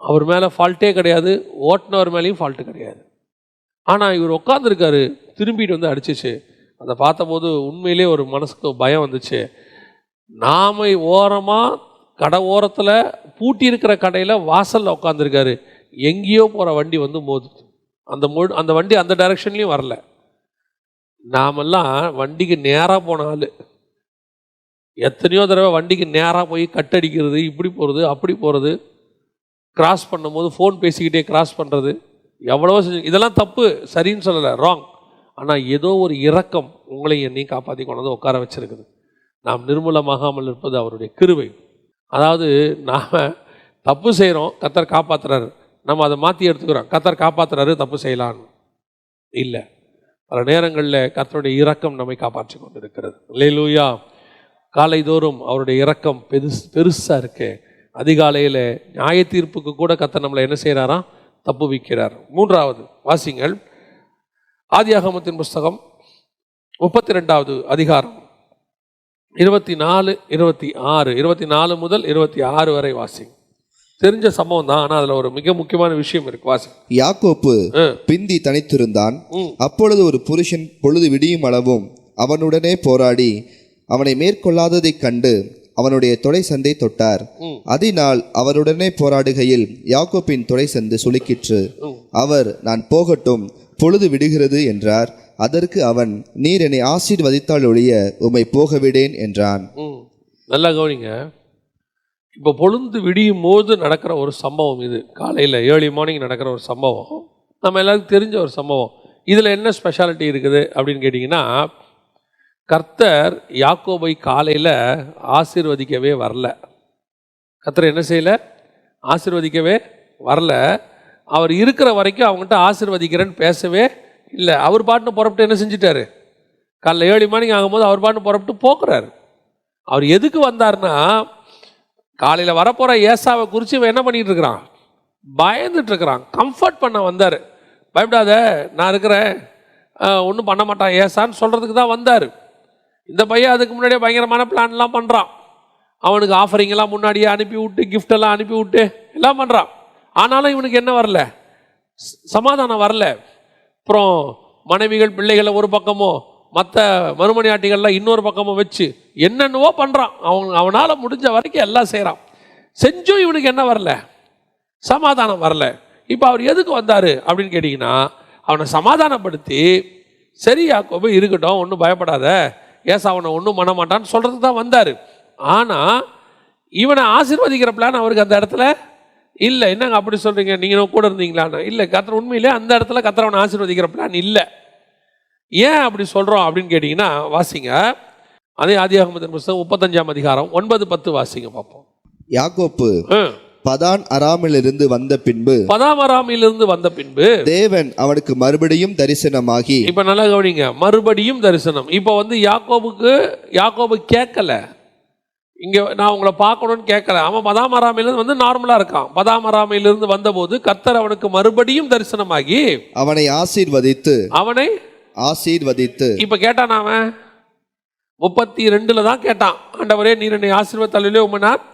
அவர் மேலே ஃபால்ட்டே கிடையாது, ஓட்டுனவர் மேலேயும் ஃபால்ட்டு கிடையாது. ஆனால் இவர் உட்காந்துருக்காரு, திரும்பிட்டு வந்து அடிச்சிச்சு. அதை பார்த்தபோது உண்மையிலே ஒரு மனசுக்கு பயம் வந்துச்சு. நாம ஓரமாக கடை ஓரத்தில் பூட்டி இருக்கிற கடையில் வாசலில் உட்காந்துருக்காரு, எங்கேயோ போகிற வண்டி வந்து மோதுச்சு. அந்த வண்டி அந்த டைரக்ஷன்லேயும் வரல. நாமெல்லாம் வண்டிக்கு நேராக போன ஆள். எத்தனையோ தடவை வண்டிக்கு நேராக போய் கட்டடிக்கிறது, இப்படி போகிறது அப்படி போகிறது, கிராஸ் பண்ணும்போது ஃபோன் பேசிக்கிட்டே கிராஸ் பண்ணுறது, எவ்வளவோ செஞ்சு. இதெல்லாம் தப்பு, சரின்னு சொல்லலை, ராங். ஆனால் ஏதோ ஒரு இரக்கம் உங்களையும் என்னையும் காப்பாற்றி கொண்டு வந்து உட்கார வச்சிருக்குது. நாம் நிர்மூலமாகாமல் இருப்பது அவருடைய கிருபை. அதாவது நாம் தப்பு செய்கிறோம், கர்த்தர் காப்பாற்றுறாரு, நம்ம அதை மாற்றி எடுத்துக்கிறோம், கர்த்தர் காப்பாற்றுறாரு தப்பு செய்யலான்னு இல்லை. பல நேரங்களில் கர்த்தருடைய இரக்கம் நம்மை காப்பாற்றி கொண்டு இருக்கிறது. அல்லேலூயா. காலைதோறும் அவருடைய இரக்கம் பெருசாக இருக்கு. அதிகாலையில் நியாய தீர்ப்புக்கு கூட கர்த்தர் நம்மளை என்ன செய்கிறாராம், தப்பு வைக்கிறார். மூன்றாவது வாசிங்கள், ஆதியாகமத்தின் புஸ்தகம் 32வது அதிகாரம் 24, 26, 24 முதல் 26 வரை வாசிங்க. தெரிஞ்ச சம்பவம் தான், ஆனால் அதில் ஒரு மிக முக்கியமான விஷயம் இருக்கு. வாசி. யாக்கோப்பு பிந்தி தனித்திருந்தான். அப்பொழுது ஒரு புருஷன் பொழுது விடியும் அளவும் அவனுடனே போராடி அவனை மேற்கொள்ளாததைக் கண்டு அவனுடைய தொடை சந்தை தொட்டார். அதனால் அவருடனே போராடுகையில் யாக்கோப்பின் தொடை சந்து சுளுக்கிற்று. அவர், நான் போகட்டும், பொழுது விடுகிறது என்றார். அதற்கு அவன், நீர் என்னை ஆசீர்வதித்தால் ஒழிய உம்மை போக விடேன் என்றான். நல்லா கவனிங்க. இப்போ பொழுது விடியும் போது நடக்கிற ஒரு சம்பவம் இது. காலையில் ஏர்லி மார்னிங் நடக்கிற ஒரு சம்பவம், நம்ம எல்லாருக்கும் தெரிஞ்ச ஒரு சம்பவம். இதில் என்ன ஸ்பெஷாலிட்டி இருக்குது அப்படின்னு கேட்டிங்கன்னா, கர்த்தர் யாக்கோபை காலையில் ஆசீர்வதிக்கவே வரல. கர்த்தர் என்ன செய்யலை, ஆசீர்வதிக்கவே வரல. அவர் இருக்கிற வரைக்கும் அவங்ககிட்ட ஆசீர்வதிக்கிறேன்னு பேசவே இல்லை. அவர் பாட்டுன்னு புறப்பட்டு என்ன செஞ்சிட்டாரு, காலைல ஏர்லி மார்னிங் ஆகும்போது அவர் பாட்டுன்னு புறப்பட்டு போக்குறாரு. அவர் எதுக்கு வந்தார்னா, காலையில் வரப்போகிற ஏசாவை குறித்து இவன் என்ன பண்ணிகிட்டு இருக்கிறான், பயந்துட்டு இருக்கிறான். கம்ஃபர்ட் பண்ண வந்தார். பயப்படாத, நான் இருக்கிறேன், ஒன்றும் பண்ண மாட்டான் ஏசான்னு சொல்கிறதுக்கு தான் வந்தார். இந்த பையன் அதுக்கு முன்னாடியே பயங்கரமான பிளான்லாம் பண்ணுறான். அவனுக்கு ஆஃபரிங்கெல்லாம் முன்னாடியே அனுப்பி விட்டு, கிஃப்டெல்லாம் அனுப்பி விட்டு எல்லாம் பண்ணுறான். ஆனாலும் இவனுக்கு என்ன வரல, சமாதானம் வரல. அப்புறம் மனைவிகள் பிள்ளைகளை ஒரு பக்கமோ, மற்ற மறுமணியாட்டிகள்லாம் இன்னொரு பக்கமும் வச்சு என்னென்னவோ பண்ணுறான். அவனால் முடிஞ்ச வரைக்கும் எல்லாம் செய்கிறான். செஞ்சும் இவனுக்கு என்ன வரல, சமாதானம் வரல. இப்போ அவர் எதுக்கு வந்தார் அப்படின்னு கேட்டிங்கன்னா, அவனை சமாதானப்படுத்தி, சரி யாக்கோபு இருக்கட்டும், ஒன்றும் பயப்படாத, ஏசா அவனை ஒன்றும் பண்ண மாட்டான்னு சொல்கிறதுக்கு தான் வந்தார். ஆனால் இவனை ஆசீர்வதிக்கிற பிளான் அவருக்கு அந்த இடத்துல இல்லை. என்னங்க அப்படி சொல்கிறீங்க, நீங்கள் கூட இருந்தீங்களான்னு? இல்லை, கர்த்தர் உண்மையிலே அந்த இடத்துல கர்த்தர் அவனை ஆசீர்வதிக்கிற பிளான் இல்லை. ஏன் அப்படி சொல்கிறோம் அப்படின்னு கேட்டிங்கன்னா, வாசிங்க, அதே ஆதியாகமத்தின் புஸ்தகம் 35ஆம் அதிகாரம் 9, 10 வாசிங்க பார்ப்போம். யாக்கோப்பு பதான் அராமிலிருந்து வந்த பின்பு தேவன் அவனுக்கு மறுபடியும் தரிசனமாகி. இப்ப நல்லா கவனிங்க, மறுபடியும் தரிசனம். இப்ப வந்து யாக்கோபு கேட்கல, இங்க நான் உங்களை பார்க்கணும்னு கேட்கல. அவன் பதாம் அராமிலிருந்து வந்து நார்மலா இருக்கான். பதாம் அராமிலிருந்து வந்த போது கர்த்தர் அவனுக்கு மறுபடியும் தரிசனமாகி அவனை ஆசீர்வதித்து. இப்ப கேட்டான், அவன் 32 தான் கேட்டான், ஆண்டவரே நீர் என்னை ஆசீர்வதித்தாலே உம்மை நான்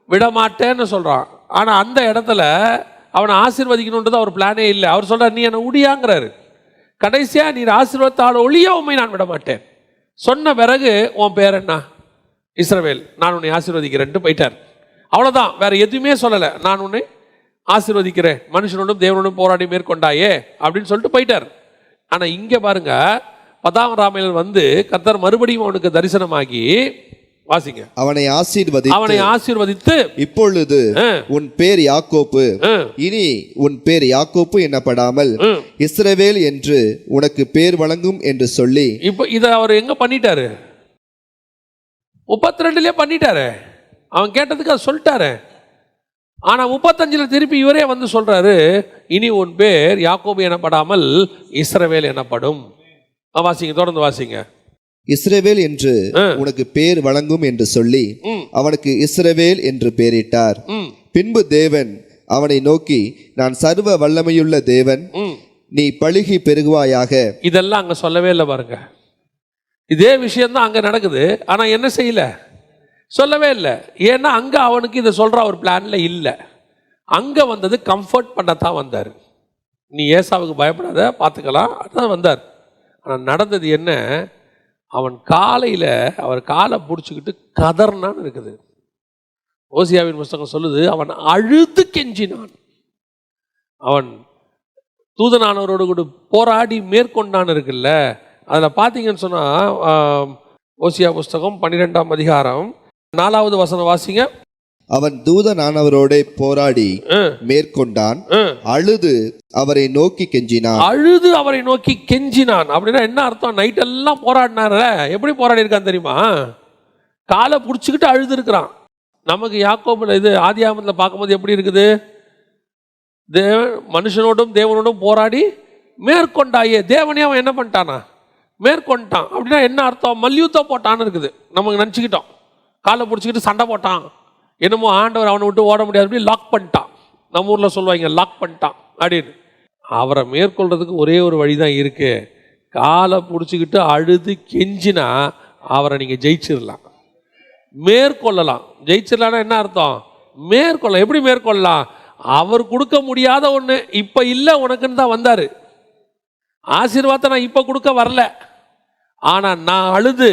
விடமாட்டேன்னு சொல்றான். ஆனா அந்த இடத்துல அவனை ஆசீர்வதிக்கணுன்றது அவர் பிளானே இல்லை. அவர் சொல்றார், நீ என்னை உடியாங்கிறாரு. கடைசியா நீர் ஆசீர்வதித்தால் ஒழிய உம்மை நான் விடமாட்டேன் சொன்ன பிறகு, உன் பேர் என்ன, இஸ்ரவேல், நான் உன்னை ஆசீர்வதிக்கிறேன்ட்டு போயிட்டார். அவ்வளவுதான், வேற எதுவுமே சொல்லலை. நான் உன்னை ஆசீர்வதிக்கிறேன், மனுஷனோடும் தேவனோடும் போராடி மேற்கொண்டாயே அப்படின்னு சொல்லிட்டு போயிட்டார். ஆனா இங்க பாருங்க, 10ஆம் ராமையில் வந்து கர்த்தர் மறுபடியும் அவனுக்கு தரிசனமாகி, வாசிங்க, அவனை ஆசீர்வதித்து இப்பொழுது உன் பேர் யாக்கோப்பு, இனி உன் பேர் யாக்கோப்பு என்னப்படாமல் இஸ்ரவேல் என்று உனக்கு பேர் வழங்கும் என்று சொல்லி. இப்ப இத அவர் எங்க பண்ணிட்டாரு, 32லயே பண்ணிட்டாரு. அவன் கேட்டதுக்கு அது சொல்லிட்டாரு. ஆனா 35ல திருப்பி இவரே வந்து சொல்றாரு, இனி உன் பேர் யாக்கோபு எனப்படாமல் இஸ்ரவேல் எனப்படும். வாசிங்க, தொடர்ந்து வாசிங்க. இஸ்ரவேல் என்று உனக்கு பேர் வழங்கும் என்று சொல்லி அவனுக்கு இஸ்ரவேல் என்று பெயரிட்டார். பின்பு தேவன் அவனை நோக்கி, நான் சர்வ வல்லமையுள்ள தேவன், நீ பலுகி பெருகுவாயாக. இதெல்லாம் அங்க சொல்லவே இல்லை பாருங்க. இதே விஷயம்தான் அங்க நடக்குது. ஆனா என்ன செய்யல, சொல்லவே இல்லை. ஏன்னா அங்க அவனுக்கு இதை சொல்ற ஒரு பிளான்ல இல்லை. அங்க வந்தது கம்ஃபர்ட் பண்ணத்தான் வந்தார். நீ ஏசாவுக்கு பயப்படாத, பார்த்துக்கலாம், அதான் வந்தார். ஆனால் நடந்தது என்ன, அவன் காலையில் அவர் காலை பிடிச்சிக்கிட்டு கதர்னான்னு இருக்குது. ஓசியாவின் புஸ்தகம் சொல்லுது, அவன் அழுது கெஞ்சினான். அவன் தூதனானவரோடு கூட போராடி மேற்கொண்டான் இருக்குல்ல. அதில் பார்த்தீங்கன்னு சொன்னால் ஓசியா புஸ்தகம் 12ஆம் அதிகாரம் 4வது வசனம் வாசிங்க. அவன் தூதனானவரோட போராடி மேற்கொண்டான், அழுது அவரை நோக்கி கெஞ்சினான். அழுது அவரை நோக்கி கெஞ்சினான் அப்படின்னா என்ன அர்த்தம்? நைட் எல்லாம் போராடினார. எப்படி போராடி இருக்கான் தெரியுமா? காலை பிடிச்சிக்கிட்டு அழுது இருக்கிறான். நமக்கு யாக்கோபுல இது ஆதியாகமத்தில் பார்க்கும்போது எப்படி இருக்குது? மனுஷனோடும் தேவனோடும் போராடி மேற்கொண்டாயே. தேவனே அவன் என்ன பண்ணிட்டானா? மேற்கொண்டான். அப்படின்னா என்ன அர்த்தம்? மல்யுத்தம் போட்டான்னு இருக்குது. நமக்கு நினச்சிக்கிட்டோம் காலை பிடிச்சிக்கிட்டு சண்டை போட்டான், என்னமோ ஆண்டவர் அவனை விட்டு ஓட முடியாது, அப்படி லாக் பண்ணிட்டான். நம்ம ஊரில் சொல்லுவாங்க லாக் பண்ணிட்டான் அப்படின்னு. அவரை மேற்கொள்றதுக்கு ஒரே ஒரு வழி தான் இருக்கு. காலை பிடிச்சிக்கிட்டு அழுது கெஞ்சினா அவரை நீங்கள் ஜெயிச்சிடலாம், மேற்கொள்ளலாம். ஜெயிச்சிடலான்னா என்ன அர்த்தம்? மேற்கொள்ள. எப்படி மேற்கொள்ளலாம்? அவர் கொடுக்க முடியாத ஒன்று இப்போ இல்லை உனக்குன்னு தான் வந்தார். ஆசீர்வாதத்தை நான் இப்போ கொடுக்க வரல, ஆனால் நான் அழுது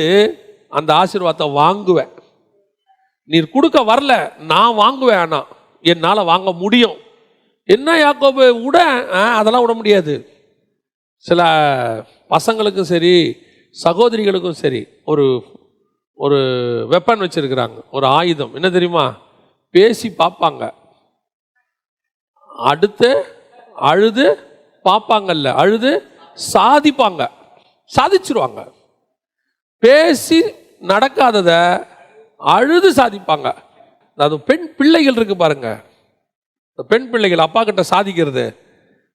அந்த ஆசீர்வாதத்தை வாங்குவேன். நீர் கொடுக்க வரல, நான் வாங்குவேன். ஆனால் என்னால் வாங்க முடியும். என்ன யாக்கோபு விட? அதெல்லாம் விட முடியாது. சில பசங்களுக்கும் சரி சகோதரிகளுக்கும் சரி ஒரு ஒரு வெப்பன் வச்சிருக்கிறாங்க, ஒரு ஆயுதம். என்ன தெரியுமா? பேசி பார்ப்பாங்க, அடுத்து அழுது பார்ப்பாங்கல்ல, அழுது சாதிப்பாங்க, சாதிச்சிருவாங்க. பேசி நடக்காதத அழுது சாதிப்பாங்க. அது பெண் பிள்ளைகள் இருக்கு பாருங்க, பெண் பிள்ளைகள் அப்பா கிட்ட சாதிக்கிறது,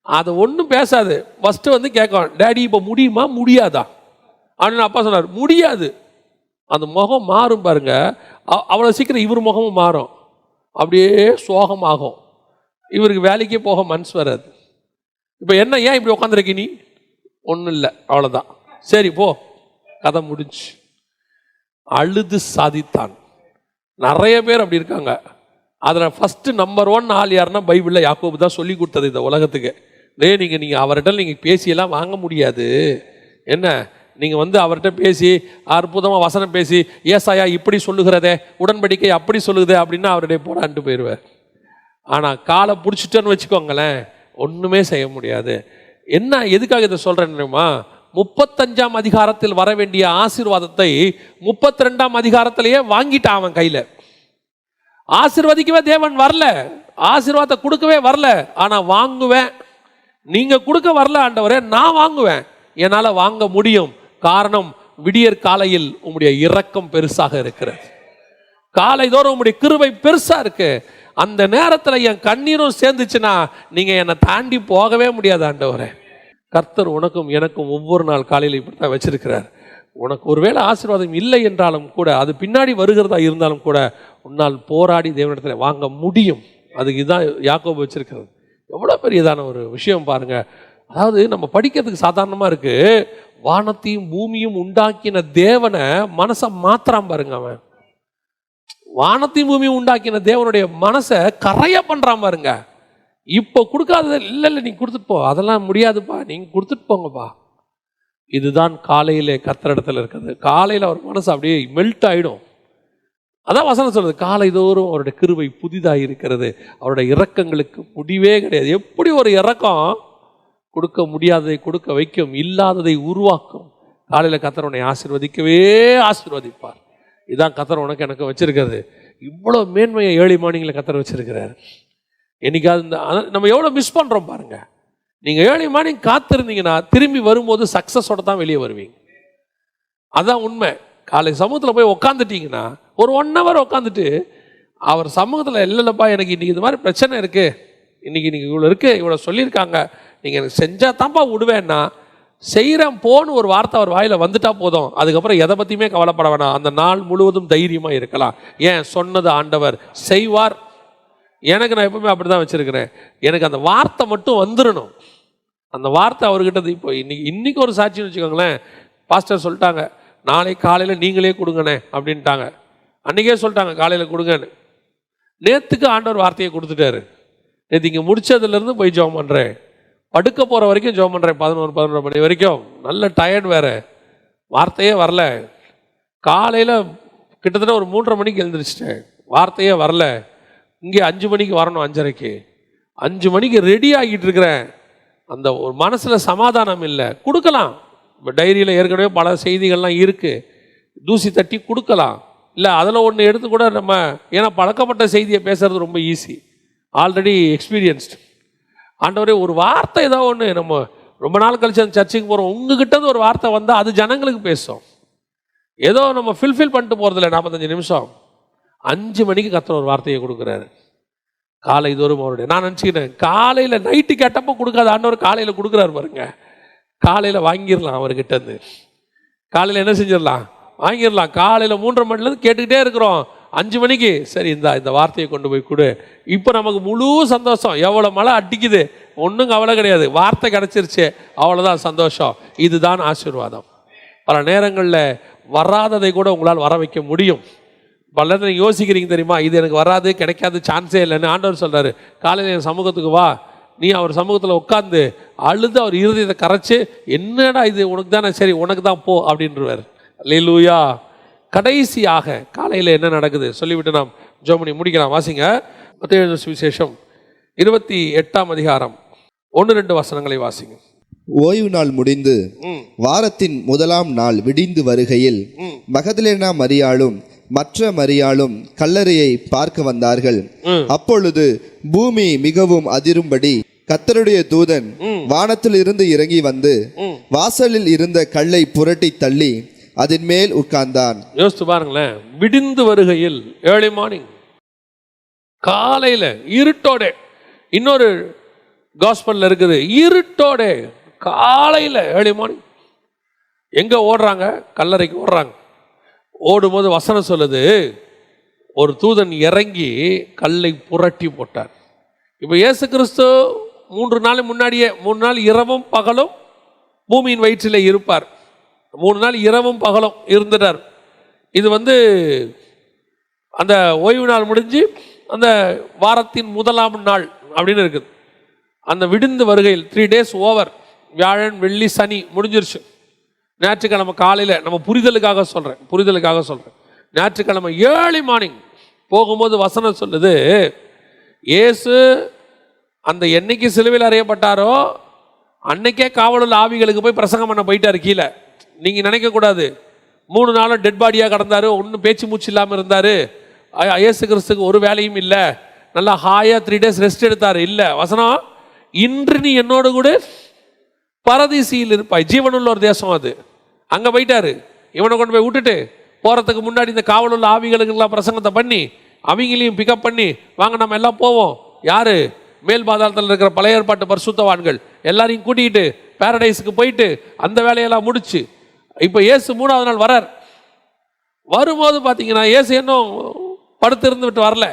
அது ஒன்றும் பேசாது. ஃபஸ்ட்டு வந்து கேட்கும், டேடி இப்போ முடியுமா முடியாதா அப்படின்னு. அப்பா சொன்னார் முடியாது. அந்த முகம் மாறும் பாருங்க, அவ்வளோ சீக்கிரம் இவர் முகமும் மாறும், அப்படியே சோகமாகும். இவருக்கு வேலைக்கே போக மனசு வராது. இப்போ என்ன, ஏன் இப்படி உட்காந்துருக்கீ நீ? ஒன்றும் இல்லை, அவ்வளோதான், சரி போ, கதை முடிஞ்சு. அழுது சாதித்தான். நிறைய பேர் அப்படி இருக்காங்க. அதில் ஃபஸ்ட்டு நம்பர் 1 ஆள் யாருன்னா பைபிளில் யாக்கோபு தான் சொல்லி கொடுத்தது இந்த உலகத்துக்கு. நீங்கள் அவர்கிட்ட நீங்கள் பேசியெல்லாம் வாங்க முடியாது. என்ன, நீங்கள் வந்து அவர்கிட்ட பேசி அற்புதமாக வசனம் பேசி ஏசாயா இப்படி சொல்லுகிறதே, உடன்படிக்கை அப்படி சொல்லுதே அப்படின்னா அவருடைய போராண்டு போயிடுவார். ஆனால் காலை பிடிச்சிட்டேன்னு வச்சுக்கோங்களேன், ஒன்றுமே செய்ய முடியாது. என்ன, எதுக்காக இதை சொல்கிறேன் தெரியுமா? 35ஆம் அதிகாரத்தில் வர வேண்டிய ஆசீர்வாதத்தை 32ஆம் அதிகாரத்திலேயே வாங்கிட்டான் அவன் கையில். ஆசீர்வதிக்கவே தேவன் வரல, ஆசீர்வாதத்தை கொடுக்கவே வரல, ஆனால் வாங்குவேன். நீங்கள் கொடுக்க வரல ஆண்டவரே, நான் வாங்குவேன், என்னால் வாங்க முடியும். காரணம், விடியற் காலையில் உம்முடைய இரக்கம் பெருசாக இருக்கிறது, காலை தோறும் உம்முடைய கிருபை பெருசா இருக்கு. அந்த நேரத்தில் என் கண்ணீரும் சேர்ந்துச்சுன்னா நீங்கள் என்னை தாண்டி போகவே முடியாது ஆண்டவரே. கர்த்தர் உனக்கும் எனக்கும் ஒவ்வொரு நாள் காலையில் இப்படி தான் வச்சிருக்கிறார். உனக்கு ஒருவேளை ஆசீர்வாதம் இல்லை என்றாலும் கூட, அது பின்னாடி வருகிறதா இருந்தாலும் கூட, உன்னால் போராடி தேவனிடத்தில் வாங்க முடியும். அதுக்கு இதுதான் யாக்கோபு வச்சிருக்கிறது. எவ்வளோ பெரியதான ஒரு விஷயம் பாருங்க. அதாவது நம்ம படிக்கிறதுக்கு சாதாரணமாக இருக்கு, வானத்தையும் பூமியும் உண்டாக்கின தேவனை மனசை மாத்திராம பாருங்க. அவன் வானத்தையும் பூமியும் உண்டாக்கின தேவனுடைய மனசை கரையா பண்றான் பாருங்க. இப்போ கொடுக்காதது இல்லை, நீ கொடுத்துட்டு போ, அதெல்லாம் முடியாதுப்பா, நீங்க கொடுத்துட்டு போங்கப்பா. இதுதான் காலையிலே கர்த்தரிடத்தில் இருக்கிறது. காலையில் அவர் மனசு அப்படியே மெல்ட் ஆகிடும். அதான் வசனம் சொல்றது, காலை தோறும் அவருடைய கிருபை புதிதாக இருக்கிறது, அவருடைய இரக்கங்களுக்கு முடிவே கிடையாது. எப்படி ஒரு இரக்கம் கொடுக்க முடியாததை கொடுக்க வைக்கும், இல்லாததை உருவாக்கும். காலையில் கர்த்தர் உன்னை ஆசீர்வதிக்கவே ஆசீர்வதிப்பார். இதான் கர்த்தர் உனக்கு எனக்கு வச்சிருக்கிறது. இவ்வளோ மேன்மையை ஏழை மார்னிங்கில் கர்த்தர் வச்சிருக்கிறார். என்னைக்காவது நம்ம எவ்வளோ மிஸ் பண்ணுறோம் பாருங்க. நீங்கள் ஏழை மார்னிங் காத்திருந்தீங்கன்னா திரும்பி வரும்போது சக்ஸஸோட தான் வெளியே வருவீங்க. அதான் உண்மை. காலை சமூகத்தில் போய் உக்காந்துட்டீங்கன்னா ஒரு 1 hour உட்காந்துட்டு அவர் சமூகத்தில் இல்லைல்லப்பா, எனக்கு இன்றைக்கி இது மாதிரி பிரச்சனை இருக்குது, இன்றைக்கி இவ்வளோ இருக்குது, இவ்வளோ சொல்லியிருக்காங்க, நீங்கள் எனக்கு செஞ்சால் தான்ப்பா விடுவேன்னா, செய்கிறேன் போன்னு ஒரு வார்த்தை அவர் வாயில் வந்துட்டா போதும். அதுக்கப்புறம் எதை பற்றியுமே கவலைப்பட வேணாம். அந்த நாள் முழுவதும் தைரியமாக இருக்கலாம். ஏன், சொன்னது ஆண்டவர் செய்வார். எனக்கு நான் எப்பவுமே அப்படி தான் வச்சுருக்கிறேன். எனக்கு அந்த வார்த்தை மட்டும் வந்துடணும். அந்த வார்த்தை அவர்கிட்ட இப்போ இன்னைக்கு ஒரு சாட்சின்னு வச்சுக்கோங்களேன். பாஸ்டர் சொல்லிட்டாங்க, நாளை காலையில் நீங்களே கொடுங்கண்ணே அப்படின்ட்டாங்க. அன்றைக்கே சொல்லிட்டாங்க காலையில் கொடுங்கன்னு. நேற்றுக்கு ஆண்டவர் வார்த்தையை கொடுத்துட்டாரு. நேற்று இங்கே முடிச்சதுலேருந்து போய் ஜெபம் பண்ணுறேன், படுக்க போகிற வரைக்கும் ஜெபம் பண்ணுறேன், 11 மணி வரைக்கும். நல்ல டயர்ட் வேறு, வார்த்தையே வரல. காலையில் கிட்டத்தட்ட ஒரு 3:30 மணிக்கு எழுந்திரிச்சிட்டேன், வார்த்தையே வரல. இங்கே 5 மணிக்கு வரணும், 5:30க்கு. 5 மணிக்கு ரெடி ஆகிட்டு இருக்கிறேன். அந்த ஒரு மனசில் சமாதானம் இல்லை. கொடுக்கலாம், இப்போ டைரியில் ஏற்கனவே பல செய்திகள்லாம் இருக்குது, தூசி தட்டி கொடுக்கலாம். இல்லை அதில் ஒன்று எடுத்து கூட நம்ம, ஏன்னா பழக்கப்பட்ட செய்தியை பேசுகிறது ரொம்ப ஈஸி, ஆல்ரெடி எக்ஸ்பீரியன்ஸ்டு. ஆண்டவரே ஒரு வார்த்தை ஏதோ ஒன்று, நம்ம ரொம்ப நாள் கழிச்சு அந்த சர்ச்சுக்கு போகிறோம், உங்ககிட்ட ஒரு வார்த்தை வந்தால் அது ஜனங்களுக்கு பேசும். ஏதோ நம்ம ஃபில்ஃபில் பண்ணிட்டு போகிறதில்ல 45 நிமிஷம். 5 மணிக்கு கர்த்தர் ஒரு வார்த்தையை கொடுக்குறாரு, காலை தோறும் அவருடைய. நான் நினச்சிக்கிட்டேன் காலையில் நைட்டு கேட்டப்போ கொடுக்காத ஆண்டவர் காலையில் கொடுக்குறாரு பாருங்க. காலையில் வாங்கிடலாம் அவர்கிட்ட இருந்து, காலையில் என்ன செஞ்சிடலாம், வாங்கிடலாம். காலையில் 3:30 மணிலேருந்து கேட்டுக்கிட்டே இருக்கிறோம். 5 மணிக்கு சரி இந்த வார்த்தையை கொண்டு போய் கொடு. இப்போ நமக்கு முழு சந்தோஷம். எவ்வளோ மழை அடிக்குது, ஒன்றும் கவலை கிடையாது, வார்த்தை கிடச்சிருச்சு, அவ்வளோதான் சந்தோஷம். இதுதான் ஆசீர்வாதம். பல நேரங்களில் வராததை கூட உங்களால் வர வைக்க முடியும். பல நேரத்தில் நீங்கள் யோசிக்கிறீங்க தெரியுமா, இது எனக்கு வராது, கிடைக்காது, சான்ஸே இல்லைன்னு. ஆண்டவர் சொல்கிறாரு, காலையில் என் சமூகத்துக்கு வா, நீ அவர் சமூகத்தில் உட்காந்து அழுது அவர் இருதயத்தை கரைச்சி, என்னடா இது உனக்கு தானே, சரி உனக்கு தான் போ அப்படின்றவர். அல்லேலூயா. கடைசியாக காலையில் என்ன நடக்குது சொல்லிவிட்டு நாம் ஜெபம் முடிக்கலாம். வாசிங்க மத்தேயு சுவிசேஷம் 28ஆம் அதிகாரம் 1-2 வசனங்களை வாசிங்க. ஓய்வு நாள் முடிந்து வாரத்தின் முதலாம் நாள் விடிந்து வருகையில் மகதலேனா மரியாளும் மற்ற மரியாளும் கல்லறையை பார்க்க வந்தார்கள். அப்பொழுது பூமி மிகவும் அதிரும்படி கர்த்தருடைய தூதன் வானத்தில் இருந்து இறங்கி வந்து வாசலில் இருந்த கல்லை புரட்டி தள்ளி அதன் மேல் உட்கார்ந்தான். யோசித்து பாருங்களேன், விடிந்து வருகையில், ஏர்லி மார்னிங், காலையில் இருட்டோட. இன்னொரு காஸ்பல்ல இருக்குது, இருட்டோட காலையில் ஏர்லி மார்னிங். எங்கே ஓடுறாங்க, கல்லறைக்கு ஓடுறாங்க. ஓடும்போது வசனம் சொல்லுது, ஒரு தூதன் இறங்கி கல்லை புரட்டி போட்டார். இப்போ இயேசு கிறிஸ்து 3 நாள் முன்னாடியே, 3 நாள் இரவும் பகலும் பூமியின் வயிற்றில் இருப்பார். 3 நாள் இரவும் பகலும் இருந்துட்டார். இது அந்த ஓய்வு நாள் முடிஞ்சு அந்த வாரத்தின் முதலாம் நாள் அப்படின்னு இருக்குது. அந்த விடிந்து வருகையில் 3 days ஓவர், வியாழன் வெள்ளி சனி முடிஞ்சிருச்சு. ஞாயிற்றுக்கிழமை காலையில், நம்ம புரிதலுக்காக சொல்கிறேன், ஞாயிற்றுக்கிழமை ஏர்லி மார்னிங் போகும்போது வசனம் சொல்லுது, இயேசு அந்த என்னைக்கு சிலுவையில் அறையப்பட்டாரோ அன்னைக்கே காவலுள்ள ஆவிகளுக்கு போய் பிரசங்கம் பண்ண போயிட்டார் கீழே. நீங்கள் நினைக்கக்கூடாது 3 நாளும் டெட் பாடியாக கிடந்தார், ஒன்றும் பேச்சு மூச்சு இல்லாமல் இருந்தார், இயேசு கிறிஸ்துக்கு ஒரு வேலையும் இல்லை, நல்லா ஹாயாக 3 days ரெஸ்ட் எடுத்தார். இல்லை, வசனம், இன்று நீ என்னோடு கூட பரதீசியில் இருப்பாய். ஜீவனுள்ள ஒரு தேசம் அது, அங்கே போயிட்டாரு. இவனை கொண்டு போய் விட்டுட்டு போகிறதுக்கு முன்னாடி இந்த காவலுள்ள ஆவிகளுக்கெல்லாம் பிரசங்கத்தை பண்ணி அவங்களையும் பிக்கப் பண்ணி, வாங்க நம்ம எல்லாம் போவோம். யார், மேல் பாதாளத்தில் இருக்கிற பழைய ஏற்பாட்டு பரிசுத்தவான்கள் எல்லாரையும் கூட்டிகிட்டு பாரடைஸுக்கு போயிட்டு அந்த வேலையெல்லாம் முடிச்சு இப்போ இயேசு 3ஆவது நாள் வரார். வரும்போது பார்த்தீங்கன்னா இயேசு இன்னும் படுத்து இருந்து விட்டு வரல,